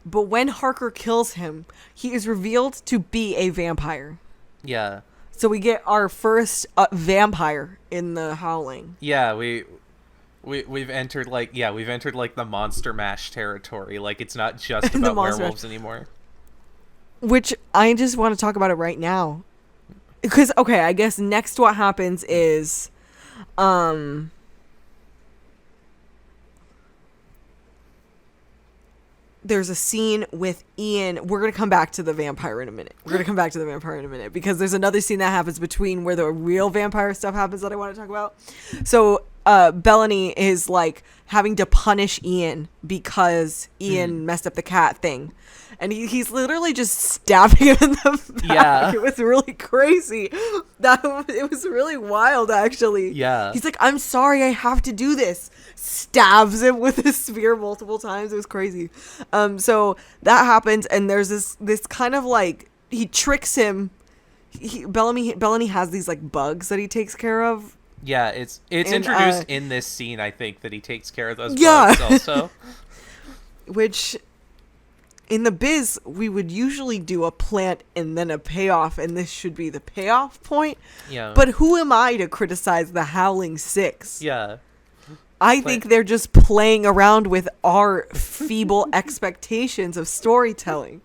But when Harker kills him, he is revealed to be a vampire. Yeah. So we get our first vampire in the Howling. Yeah, we've entered like the Monster Mash territory. Like it's not just about werewolves anymore. Which I just want to talk about it right now. Because okay, I guess next what happens is there's a scene with Ian. We're going to come back to the vampire in a minute. Because there's another scene that happens between where the real vampire stuff happens that I want to talk about. So Bellany is like having to punish Ian because Ian messed up the cat thing. And he's literally just stabbing him in the back. Yeah. It was really crazy. It was really wild, actually. Yeah. He's like, I'm sorry, I have to do this. Stabs him with a spear multiple times. It was crazy. So that happens, and there's this kind of like, he tricks him. Bellany has these like bugs that he takes care of. Yeah, it's introduced in this scene, I think, that he takes care of those bugs also. Which, in the biz, we would usually do a plant and then a payoff, and this should be the payoff point. Yeah. But who am I to criticize the Howling Six? Yeah. I think they're just playing around with our feeble expectations of storytelling.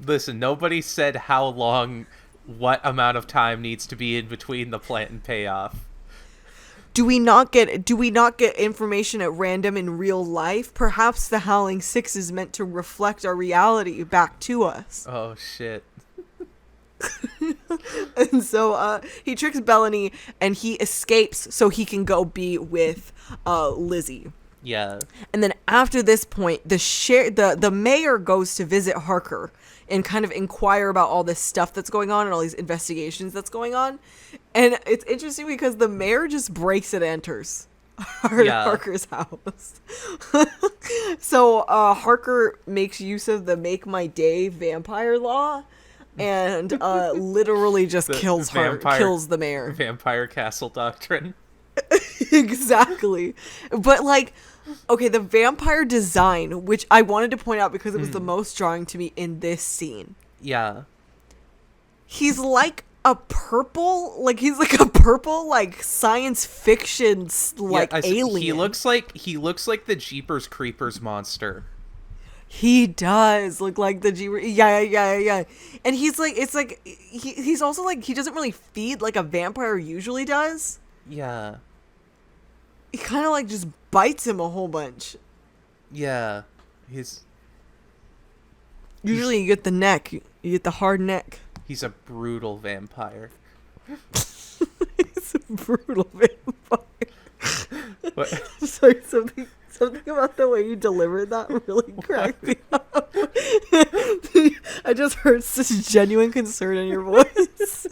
Listen, nobody said how long, what amount of time needs to be in between the plant and payoff. Do we not get information at random in real life? Perhaps the Howling Six is meant to reflect our reality back to us. Oh shit. And so he tricks Bellany, and he escapes so he can go be with Lizzie. Yeah. And then after this point, the mayor goes to visit Harker and kind of inquire about all this stuff that's going on and all these investigations that's going on. And it's interesting because the mayor just breaks and enters Harker's house. So Harker makes use of the Make My Day vampire law and literally just kills the mayor. Vampire Castle Doctrine. Exactly. But like, okay, the vampire design, which I wanted to point out because it was the most jarring to me in this scene. Yeah. He's like a purple, like he's like a purple, like science fiction, like alien. He looks like the Jeepers Creepers monster. He does look like the G. Yeah. And he's like, it's like he's also like he doesn't really feed like a vampire usually does. Yeah. He kind of like just bites him a whole bunch. Yeah. Usually you get the neck. You get the hard neck. He's a brutal vampire. He's a brutal vampire. What? Sorry, something about the way you delivered that really cracked me up. I just heard such genuine concern in your voice.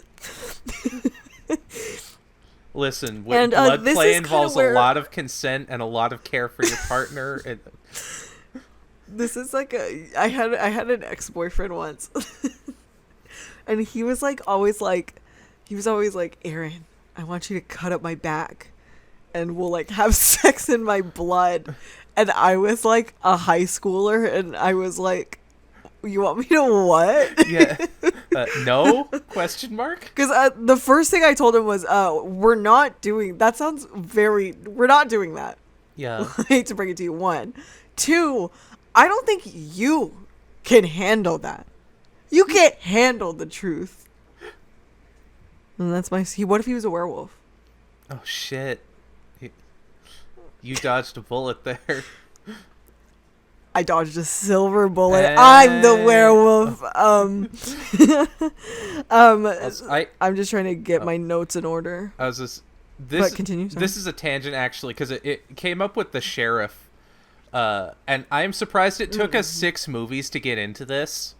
Listen, blood play involves a lot of consent and a lot of care for your partner. This is like I had an ex-boyfriend once. And he was always like, Erynn, I want you to cut up my back and we'll like have sex in my blood. And I was like a high schooler and I was like, you want me to what? Yeah. No? Question mark? Because the first thing I told him was, we're not doing that. We're not doing that. Yeah. I hate to bring it to you. 1, 2, I don't think you can handle that. You can't handle the truth. And that's what if he was a werewolf? Oh, shit. You dodged a bullet there. I dodged a silver bullet. I'm the werewolf. I'm just trying to get my notes in order. But continue. Sorry. This is a tangent, actually, because it came up with the sheriff. And I'm surprised it took us 6 movies to get into this.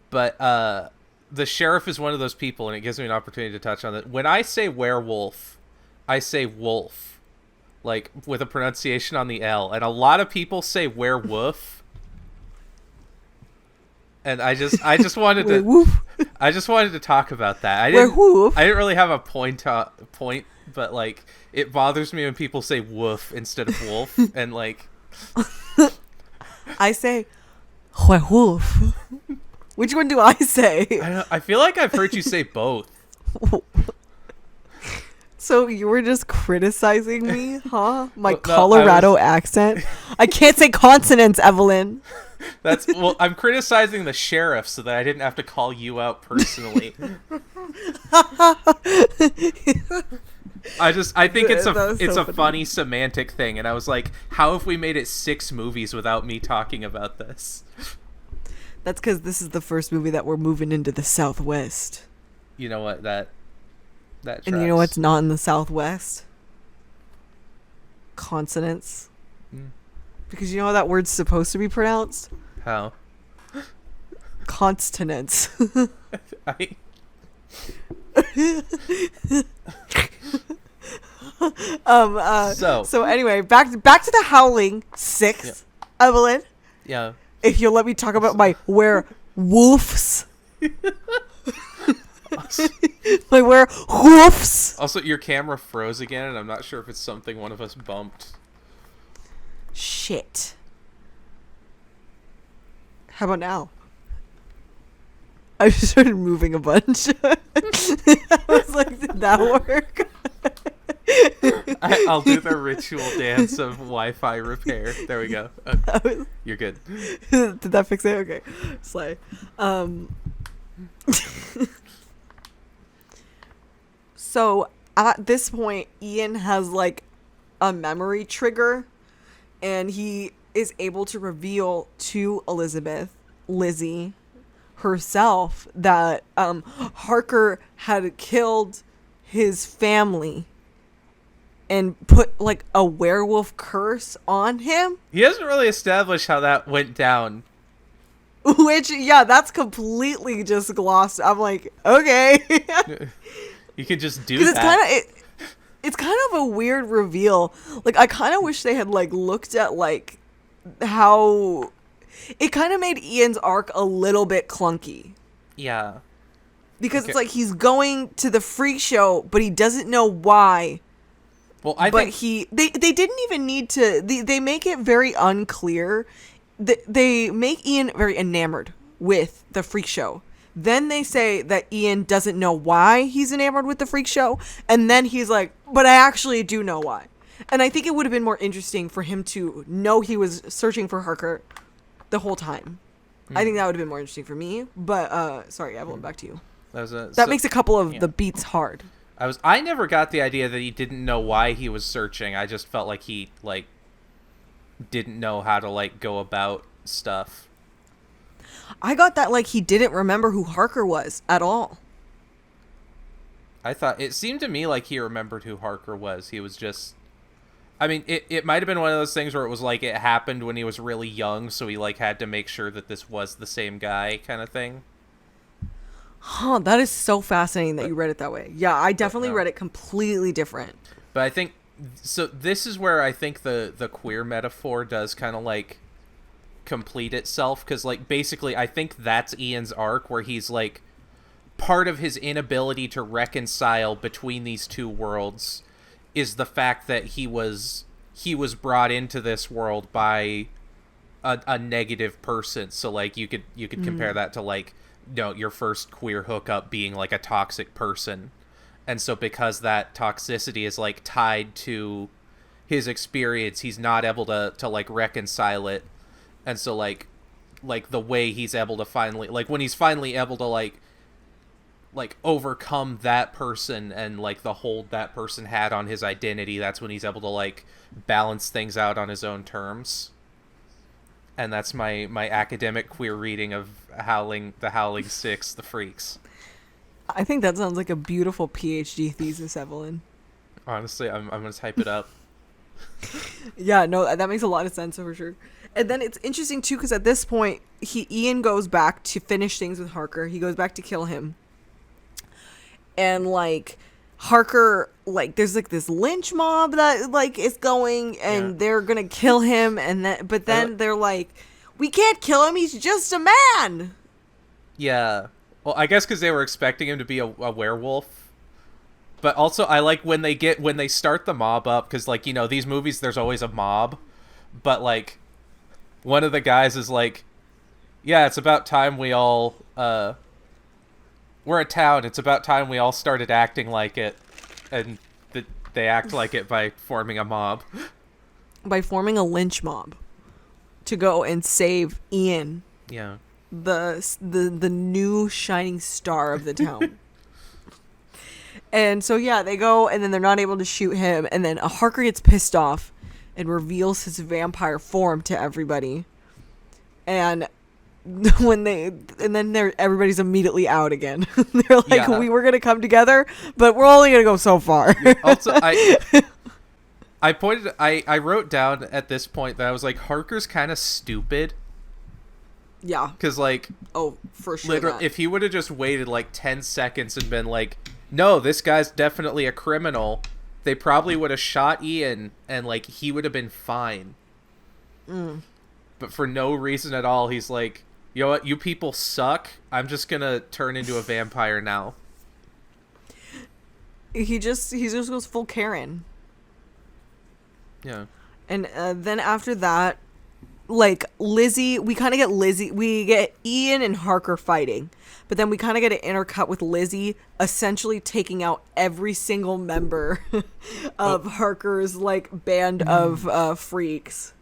But the sheriff is one of those people, and it gives me an opportunity to touch on it. When I say werewolf, I say wolf, like with a pronunciation on the L. And a lot of people say werewolf. And I just wanted to talk about that. I didn't really have a point, but like it bothers me when people say woof instead of wolf, and like I say werewolf. Which one do I say? I feel like I've heard you say both. So you were just criticizing me, huh? My Colorado accent? I can't say consonants, Evelyn. I'm criticizing the sheriff so that I didn't have to call you out personally. I think it's a funny semantic thing, and I was like, how have we made it 6 movies without me talking about this? That's because this is the first movie that we're moving into the Southwest. You know what? That tracks. And you know what's not in the Southwest? Consonants. Because you know how that word's supposed to be pronounced? How? Consonants. So anyway, back to the Howling 6, yeah. Evelyn. Yeah. If you'll let me talk about my werewolves. My werewolves. Also, your camera froze again, and I'm not sure if it's something one of us bumped. Shit. How about now? I just started moving a bunch. I was like, did that work? I'll do the ritual dance of Wi-Fi repair. There we go. Okay. You're good. Did that fix it? Okay. Slay. So at this point, Ian has like a memory trigger, and he is able to reveal to Lizzie herself, that Harker had killed his family and put like a werewolf curse on him. He hasn't really established how that went down. Which, yeah, that's completely just glossed. I'm like, okay. You could just do that. It's kind of a weird reveal. Like, I kind of wish they had like looked at like how it kind of made Ian's arc a little bit clunky. Yeah. Because it's like he's going to the freak show, but he doesn't know why. Well, they didn't even need to. They make it very unclear. They make Ian very enamored with the freak show. Then they say that Ian doesn't know why he's enamored with the freak show. And then he's like, but I actually do know why. And I think it would have been more interesting for him to know he was searching for Harker the whole time. I think that would have been more interesting for me. But, sorry, Evelyn, back to you. That makes a couple of the beats hard. I never got the idea that he didn't know why he was searching. I just felt like he, like, didn't know how to, like, go about stuff. I got that, like, he didn't remember who Harker was at all. I thought, it seemed to me like he remembered who Harker was. He was just, I mean, it might have been one of those things where it was like it happened when he was really young, so he, like, had to make sure that this was the same guy kind of thing. Huh, that is so fascinating that you read it that way. Yeah, I definitely read it completely different. But I think, so this is where I think the queer metaphor does kind of, like, complete itself, because, like, basically I think that's Ian's arc, where he's, like, part of his inability to reconcile between these two worlds is the fact that he was brought into this world by a negative person. So, like, you could compare that to, like, your first queer hookup being, like, a toxic person. And so because that toxicity is, like, tied to his experience, he's not able to like, reconcile it. And so, like the way he's able to finally, like, when he's finally able to, like overcome that person and, like, the hold that person had on his identity, that's when he's able to, like, balance things out on his own terms. And that's my academic queer reading of Howling, the Howling 6, The Freaks. I think that sounds like a beautiful PhD thesis, Evelyn. Honestly, I'm going to type it up. Yeah, no, that makes a lot of sense for sure. And then it's interesting, too, because at this point, Ian goes back to finish things with Harker. He goes back to kill him. And, like, Harker, like, there's, like, this lynch mob that, like, is going, and they're gonna kill him, and then they're like, we can't kill him, he's just a man! Yeah. Well, I guess because they were expecting him to be a werewolf. But also, I like when they start the mob up, because, like, you know, these movies, there's always a mob. But, like, one of the guys is like, yeah, it's about time we all, we're a town, it's about time we all started acting like it. And they act like it by forming a mob. By forming a lynch mob. To go and save Ian. Yeah. The new shining star of the town. And so, yeah, they go, and then they're not able to shoot him, and then Harker gets pissed off and reveals his vampire form to everybody. And everybody's immediately out again. They're like, we were gonna come together, but we're only gonna go so far. Also, I wrote down at this point that I was like, Harker's kind of stupid. Yeah. Because, like, oh, for sure. Literally, if he would have just waited like 10 seconds and been like, no, this guy's definitely a criminal, they probably would have shot Ian, and, like, he would have been fine. But for no reason at all, he's like, you know what, you people suck, I'm just gonna turn into a vampire now. He just goes full Karen. Yeah. And then after that, like, Lizzie, we get Ian and Harker fighting, but then we kind of get an intercut with Lizzie essentially taking out every single member of Harker's, like, band of freaks.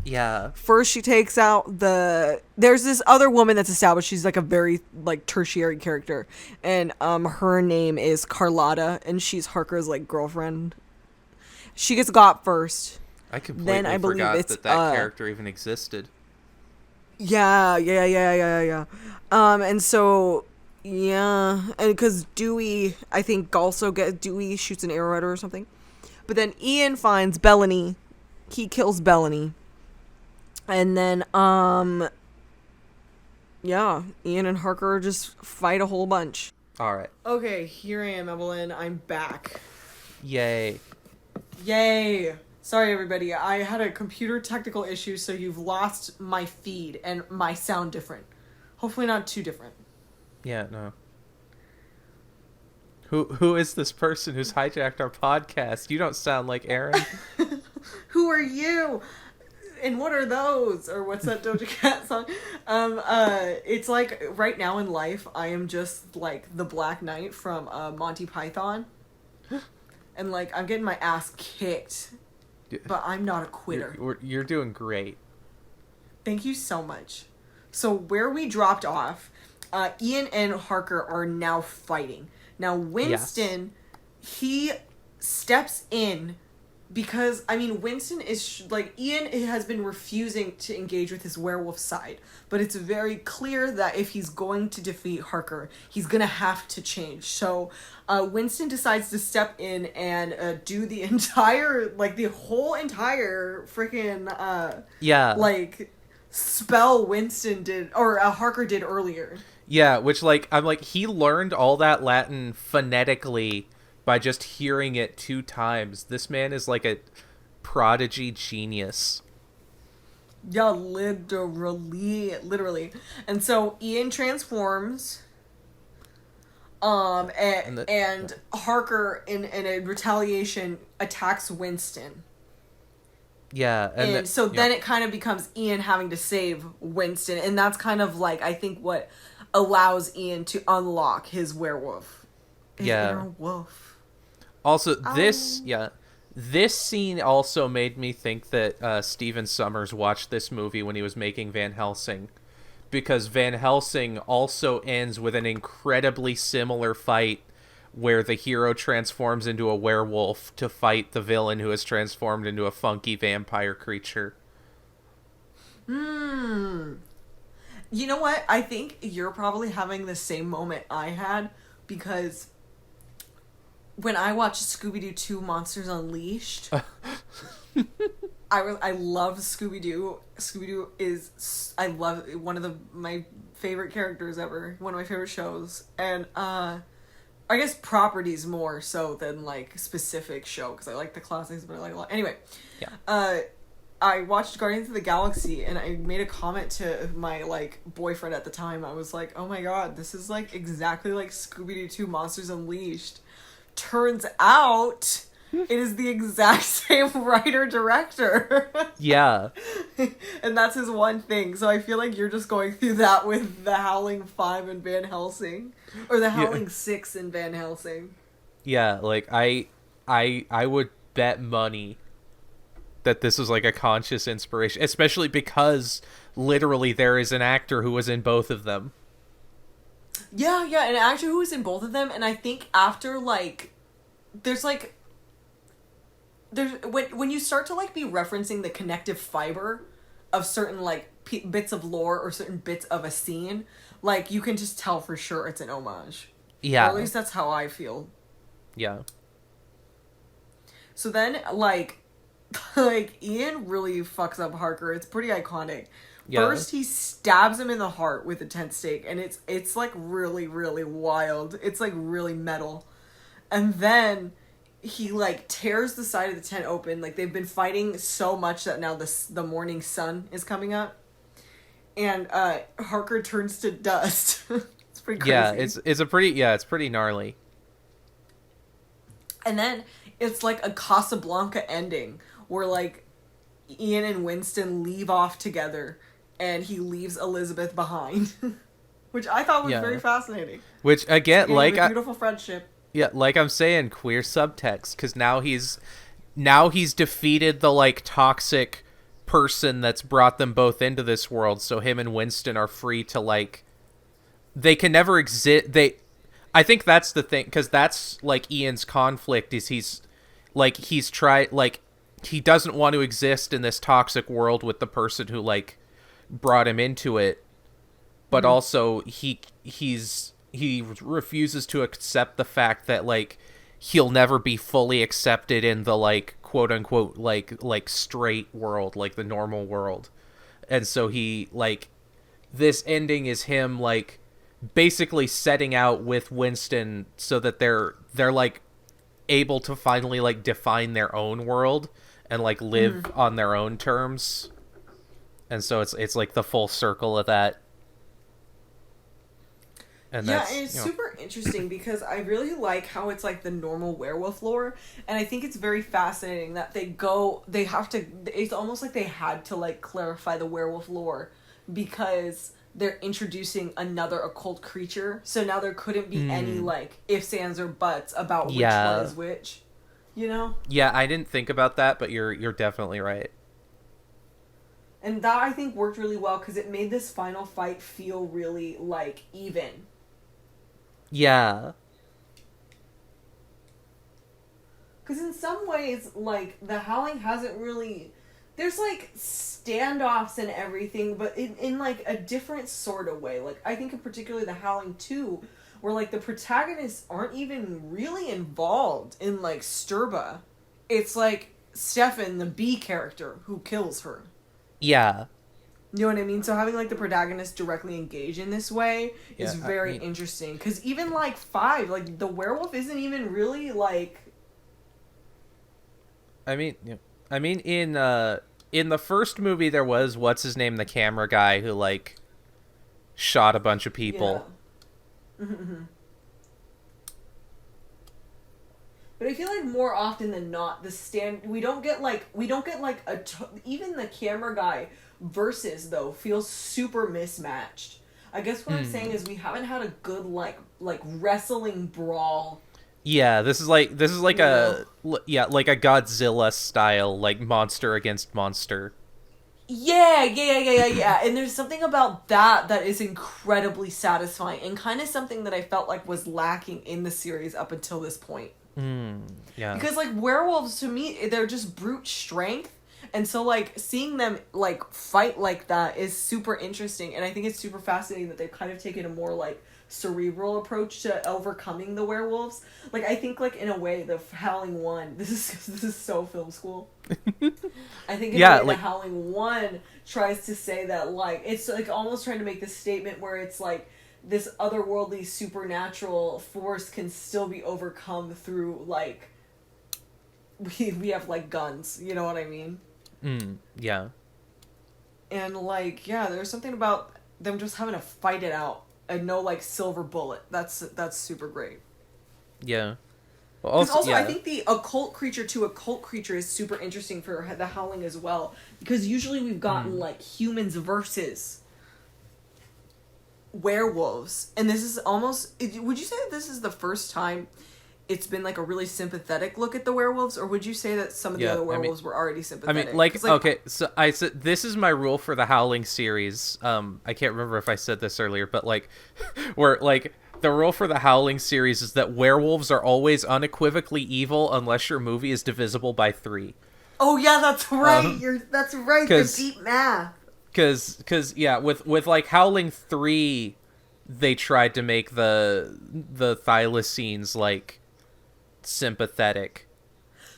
Yeah. First, she takes out there's this other woman that's established. She's, like, a very, like, tertiary character, and her name is Carlotta, and she's Harker's, like, girlfriend. She gets got first. I completely forgot that character even existed. Yeah. And so, yeah, and because Dewey, I think Dewey shoots an arrow at her or something. But then Ian finds Bellany. He kills Bellany. And then, yeah, Ian and Harker just fight a whole bunch. All right. Okay, here I am, Evelyn. I'm back. Yay. Sorry, everybody. I had a computer technical issue, so you've lost my feed and my sound different. Hopefully not too different. Yeah, no. Who is this person who's hijacked our podcast? You don't sound like Erynn. Who are you? And what are those? Or what's that Doja Cat song? It's like right now in life, I am just like the Black Knight from Monty Python, and like I'm getting my ass kicked, but I'm not a quitter. You're doing great. Thank you so much. So where we dropped off, Ian and Harker are now fighting. Now Winston, he steps in because, I mean, Winston is, like, Ian has been refusing to engage with his werewolf side. But it's very clear that if he's going to defeat Harker, he's going to have to change. So Winston decides to step in and do the entire, like, the whole entire freaking, like, spell Winston did, or Harker did earlier. Yeah, which, like, I'm like, he learned all that Latin phonetically by just hearing it 2 times. This man is like a prodigy genius. Yeah, literally. And so Ian transforms, and Harker in a retaliation attacks Winston. Yeah, and so then it kind of becomes Ian having to save Winston, and that's kind of like, I think, what allows Ian to unlock his werewolf. His inner wolf. Also, this scene also made me think that Stephen Sommers watched this movie when he was making Van Helsing, because Van Helsing also ends with an incredibly similar fight where the hero transforms into a werewolf to fight the villain who is transformed into a funky vampire creature. You know what? I think you're probably having the same moment I had, because when I watched Scooby-Doo 2 Monsters Unleashed, I love Scooby-Doo. Scooby-Doo is, I love, one of my favorite characters ever. One of my favorite shows. And, I guess properties more so than, like, specific show, because I like the classics, but I like a lot. Anyway. Yeah. I watched Guardians of the Galaxy, and I made a comment to my, like, boyfriend at the time. I was like, oh my god, this is, like, exactly like Scooby-Doo 2 Monsters Unleashed. Turns out it is the exact same writer-director. Yeah. And that's his one thing. So I feel like you're just going through that with the Howling 5 and Van Helsing. Or the Howling 6 and Van Helsing. Yeah, like, I would bet money that this was like a conscious inspiration, especially because literally there is an actor who was in both of them. Yeah, an actor who was in both of them, and I think after, like, there's when you start to, like, be referencing the connective fiber of certain, like, bits of lore or certain bits of a scene, like, you can just tell for sure it's an homage. Yeah. Or at least that's how I feel. Yeah. So then, like Ian really fucks up Harker. It's pretty iconic. Yeah. First, he stabs him in the heart with a tent stake, and it's like really, really wild. It's like really metal. And then he like tears the side of the tent open. Like, they've been fighting so much that now the morning sun is coming up, and Harker turns to dust. It's pretty crazy. Yeah, it's pretty gnarly. And then it's like a Casablanca ending where, like, Ian and Winston leave off together, and he leaves Elizabeth behind, which I thought was very fascinating. Which, again, like, beautiful friendship. Yeah, like I'm saying, queer subtext, because now he's defeated the, like, toxic person that's brought them both into this world. So him and Winston are free to, like, they can never exist. I think that's the thing, because that's, like, Ian's conflict is he doesn't want to exist in this toxic world with the person who, like, brought him into it, but also he refuses to accept the fact that, like, he'll never be fully accepted in the, like, quote unquote, like straight world, like the normal world. And so he, like, this ending is him, like, basically setting out with Winston so that they're like able to finally, like, define their own world and, like, live on their own terms. And so it's like the full circle of that. and Yeah, that's and it's super interesting because I really like how it's like the normal werewolf lore, and I think it's very fascinating that it's almost like they had to like clarify the werewolf lore because they're introducing another occult creature, so now there couldn't be any like ifs, ands, or buts about which one is which, you know? Yeah, I didn't think about that, but you're definitely right. And that I think worked really well because it made this final fight feel really like even. Yeah. Because in some ways, like, the Howling hasn't really... There's, like, standoffs and everything, but in like, a different sort of way. Like, I think in particular the Howling 2, where, like, the protagonists aren't even really involved in, like, Sturba. It's, like, Stefan, the B character, who kills her. Yeah. You know what I mean? So having, like, the protagonist directly engage in this way is very interesting. Because even, like, 5, like, the werewolf isn't even really, like... I mean, in the first movie, there was, what's his name, the camera guy who, like, shot a bunch of people. Yeah. But I feel like more often than not, we don't get even the camera guy versus though feels super mismatched. I guess what I'm saying is we haven't had a good like wrestling brawl. Yeah, this is like a Godzilla style, like monster against monster. Yeah. And there's something about that is incredibly satisfying and kind of something that I felt like was lacking in the series up until this point. Yeah. Because, like, werewolves, to me, they're just brute strength. And so, like, seeing them, like, fight like that is super interesting. And I think it's super fascinating that they've kind of taken a more, like, cerebral approach to overcoming the werewolves. Like, I think, like, in a way, the Howling 1... This is so film school. I think in a way, the Howling 1 tries to say that, like... It's, like, almost trying to make this statement where it's, like... This otherworldly supernatural force can still be overcome through, like, we have, like, guns, you know what I mean? Yeah. And, like, yeah, there's something about them just having to fight it out and no, like, silver bullet. That's super great. Yeah. Well, also I think the occult creature to occult creature is super interesting for the Howling as well, because usually we've gotten, like, humans versus... werewolves, and this is almost... Would you say that this is the first time it's been like a really sympathetic look at the werewolves, or would you say that some of the other werewolves were already sympathetic? Okay, so I said this is my rule for the Howling series. I can't remember if I said this earlier, but like, where like the rule for the Howling series is that werewolves are always unequivocally evil unless your movie is divisible by 3. Oh yeah, that's right. That's right. The deep math. Because yeah, with like Howling 3, they tried to make the thylacines like sympathetic,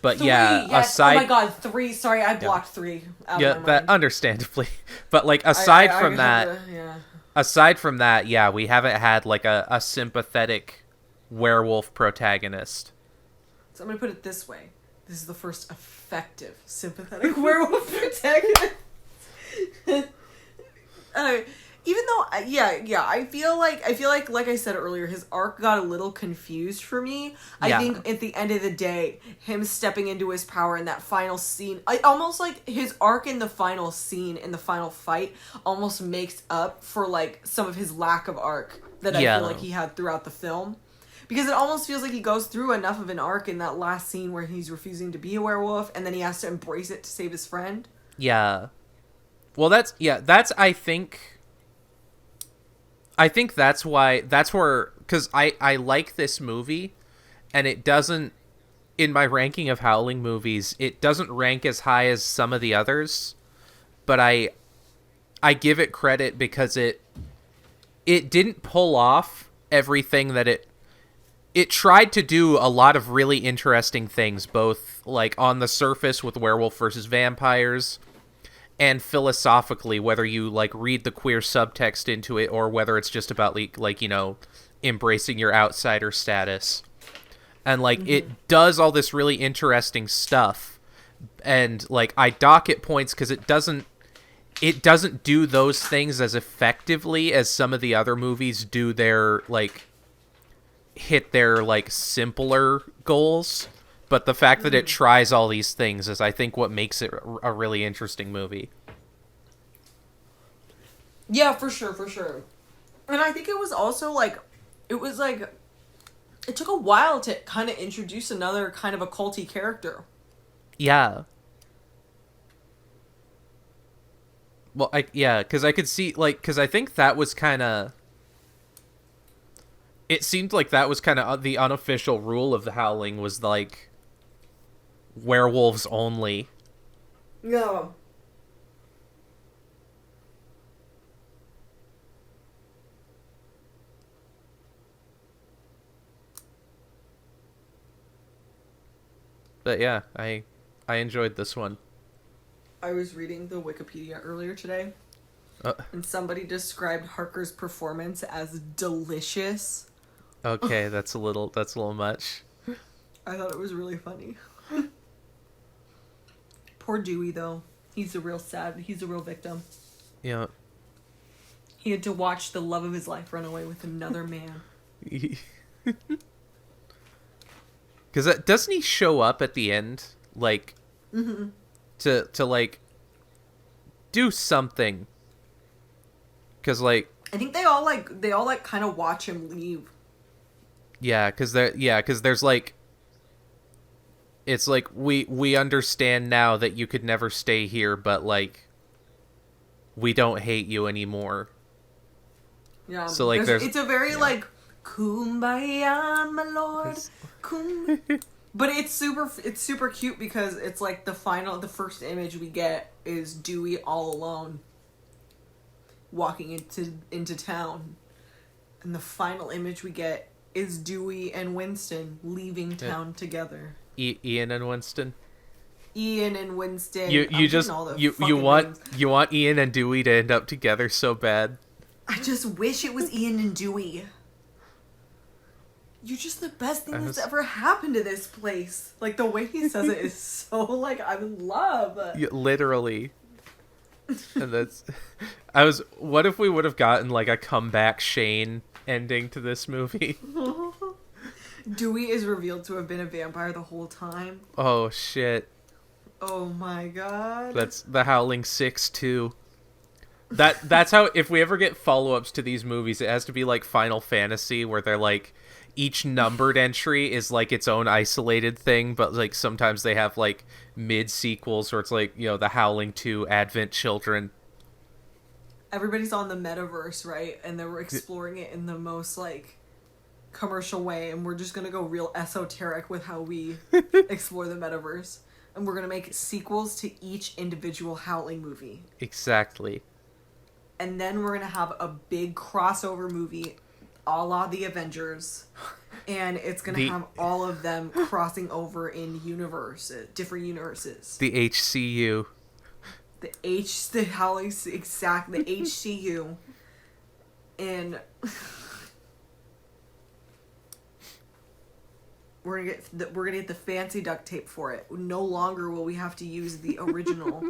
but 3, yes. Aside, oh my god, 3. Sorry, I blocked 3. Out of my that mind. Understandably, but like aside from that, yeah, we haven't had like a sympathetic werewolf protagonist. So I'm gonna put it this way: this is the first effective sympathetic werewolf protagonist. Even though, I feel like I said earlier, his arc got a little confused for me. I think at the end of the day, him stepping into his power in that final scene, I almost like his arc in the final scene, in the final fight, almost makes up for like some of his lack of arc that I feel like he had throughout the film. Because it almost feels like he goes through enough of an arc in that last scene where he's refusing to be a werewolf, and then he has to embrace it to save his friend. Yeah. Well, that's I think that's where, because I like this movie, and it doesn't, in my ranking of Howling movies, it doesn't rank as high as some of the others, but I give it credit because it didn't pull off everything that it tried to do. A lot of really interesting things, both like on the surface with werewolf versus vampires, and philosophically, whether you like read the queer subtext into it or whether it's just about like embracing your outsider status. And like it does all this really interesting stuff, and like I dock it points because it doesn't do those things as effectively as some of the other movies do their, like, hit their, like, simpler goals. But the fact that it tries all these things is, I think, what makes it a really interesting movie. Yeah, for sure, for sure. And I think it was also, like, it took a while to kind of introduce another kind of a culty character. Yeah. Well, because I could see, like, because I think that was kind of... It seemed like that was kind of the unofficial rule of the Howling was, like, werewolves only. Yeah. But yeah, I enjoyed this one. I was reading the Wikipedia earlier today, and somebody described Harker's performance as delicious. Okay, that's a little much. I thought it was really funny. Poor Dewey, though. He's a real victim. Yeah. He had to watch the love of his life run away with another man. Because doesn't he show up at the end, like, to like do something? Because, like, I think they all kind of watch him leave. Yeah, because there's, like, it's like we understand now that you could never stay here, but, like, we don't hate you anymore. Yeah. So, like, it's a very like kumbaya, my lord. But it's super cute because it's like the first image we get is Dewey all alone walking into town. And the final image we get is Dewey and Winston leaving town together. Ian and Winston. Ian and Winston. You want Ian and Dewey to end up together so bad. I just wish it was Ian and Dewey. You're just the best thing that's ever happened to this place. Like, the way he says it is so, like, I'm in love. Yeah, literally. And that's... What if we would have gotten, like, a comeback Shane ending to this movie? Dewey is revealed to have been a vampire the whole time. Oh, shit. Oh, my God. That's the Howling 6, too. That's how... If we ever get follow-ups to these movies, it has to be, like, Final Fantasy, where they're, like... Each numbered entry is, like, its own isolated thing, but, like, sometimes they have, like, mid-sequels where it's, like, you know, the Howling 2 Advent Children. Everybody's on the metaverse, right? And they're exploring it in the most, like, commercial way, and we're just gonna go real esoteric with how we explore the metaverse. And we're gonna make sequels to each individual Howling movie. Exactly. And then we're gonna have a big crossover movie a la the Avengers, and it's gonna have all of them crossing over in different universes. The HCU. The HCU, and we're gonna get the fancy duct tape for it. No longer will we have to use the original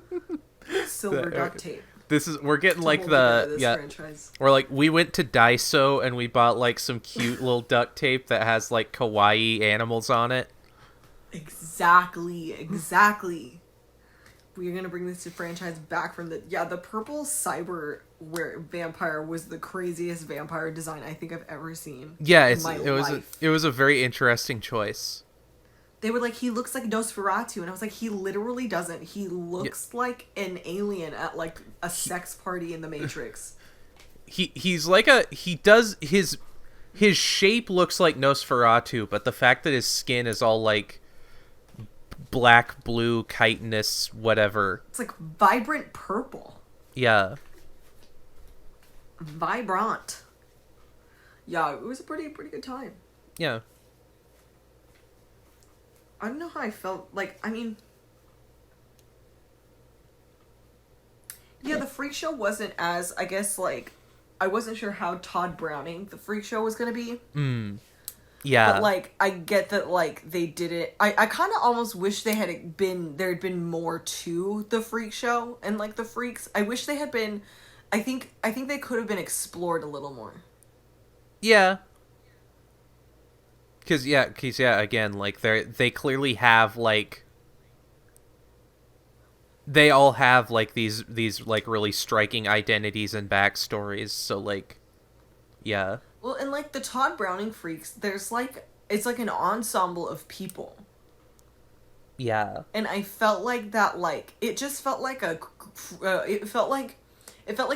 silver duct tape. We're getting like franchise. We're like, we went to Daiso and we bought like some cute little duct tape that has like kawaii animals on it. Exactly. We're gonna bring this franchise back from the purple cyber vampire was the craziest vampire design I think I've ever seen. Yeah, it was a very interesting choice. They were like, he looks like Nosferatu, and I was like, he literally doesn't. He looks like an alien at like a sex party in the Matrix. His shape looks like Nosferatu, but the fact that his skin is all like black, blue, chitinous, whatever. It's like vibrant purple. Yeah. Vibrant. Yeah, it was a pretty good time. Yeah. I don't know how I felt. Like, I mean... Yeah, the freak show wasn't as, I guess, like... I wasn't sure how Todd Browning the freak show was going to be. Yeah. But, like, I get that, like, they did it. I kind of almost wish there had been more to the freak show and, like, the freaks. I wish they had been, I think they could have been explored a little more. Yeah. Because, again, like, they clearly have, like, they all have, like, these like, really striking identities and backstories, so, like, yeah. Well, and, like, the Todd Browning freaks, there's, like, it's like an ensemble of people. Yeah. And I felt like that, like, it just felt like it felt like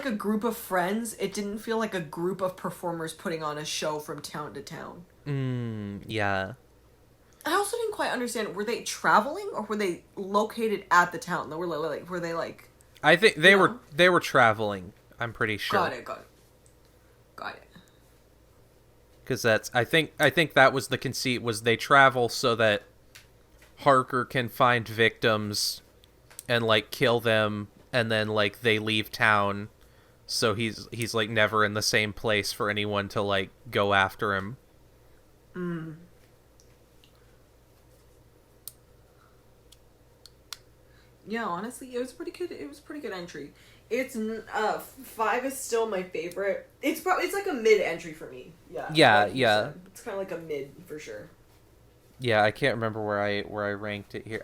a group of friends. It didn't feel like a group of performers putting on a show from town to town. Yeah. I also didn't quite understand, were they traveling or were they located at the town? Were they like... I think they were traveling, I'm pretty sure. Got it. Because that's, I think that was the conceit, was they travel so that Harker can find victims and, like, kill them, and then, like, they leave town, so he's like never in the same place for anyone to, like, go after him. Yeah, honestly, it was pretty good. It was a pretty good entry. It's 5 is still my favorite. It's like a mid entry for me. Yeah. Like Yeah. it's kind of like a mid for sure. Yeah, I can't remember where I ranked it here.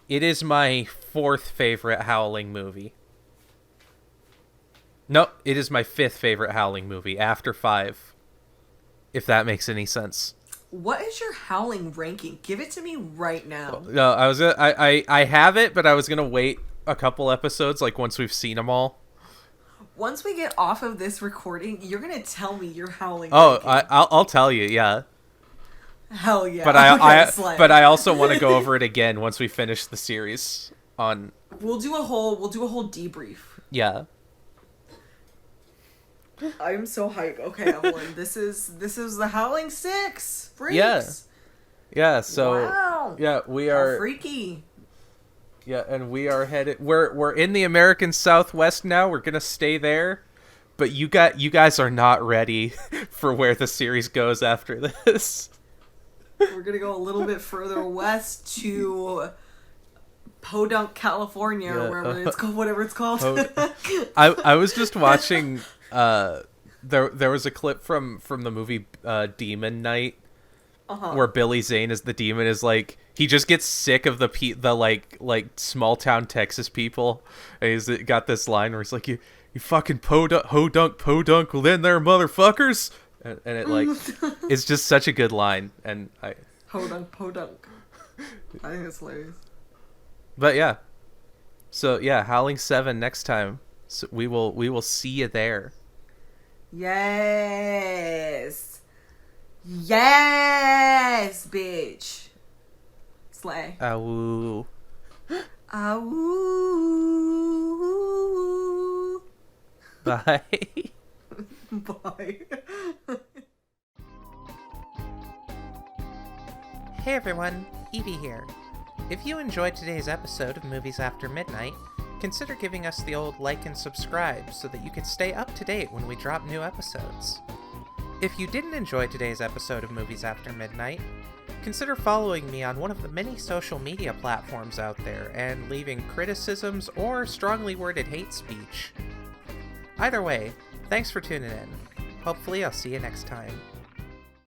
It is my 4th favorite Howling movie. No, it is my 5th favorite Howling movie after 5. If that makes any sense. What is your Howling ranking? Give it to me right now. No, I have it, but I was gonna wait a couple episodes, like, once we've seen them all. Once we get off of this recording, you're gonna tell me your Howling ranking. ranking. I'll tell you, yeah. Hell yeah. But but I also want to go over it again once we finish the series on. We'll do a whole debrief. Yeah. I'm so hyped. Okay, Evelyn, this is the Howling 6. Freaks. Yeah. Yeah. So. Wow. Yeah, we are. How freaky. Yeah, and we are headed. We're in the American Southwest now. We're gonna stay there, but you guys are not ready for where the series goes after this. We're gonna go a little bit further west to Podunk, California, or wherever it's called, whatever it's called. I was just watching. There was a clip from the movie Demon Knight, where Billy Zane as the demon is like, he just gets sick of the like small town Texas people, and he's got this line where he's like, you fucking podunk, well then there, motherfuckers. And it, like, it's just such a good line, and Podunk. I think it's hilarious. But yeah, so yeah, Howling 7 next time. So we will see you there. Yes, bitch. Slay. Awoo. Awoo. Bye. Bye. Hey everyone, Evie here. If you enjoyed today's episode of Movies After Midnight, consider giving us the old like and subscribe so that you can stay up to date when we drop new episodes. If you didn't enjoy today's episode of Movies After Midnight, consider following me on one of the many social media platforms out there and leaving criticisms or strongly worded hate speech. Either way, thanks for tuning in. Hopefully I'll see you next time.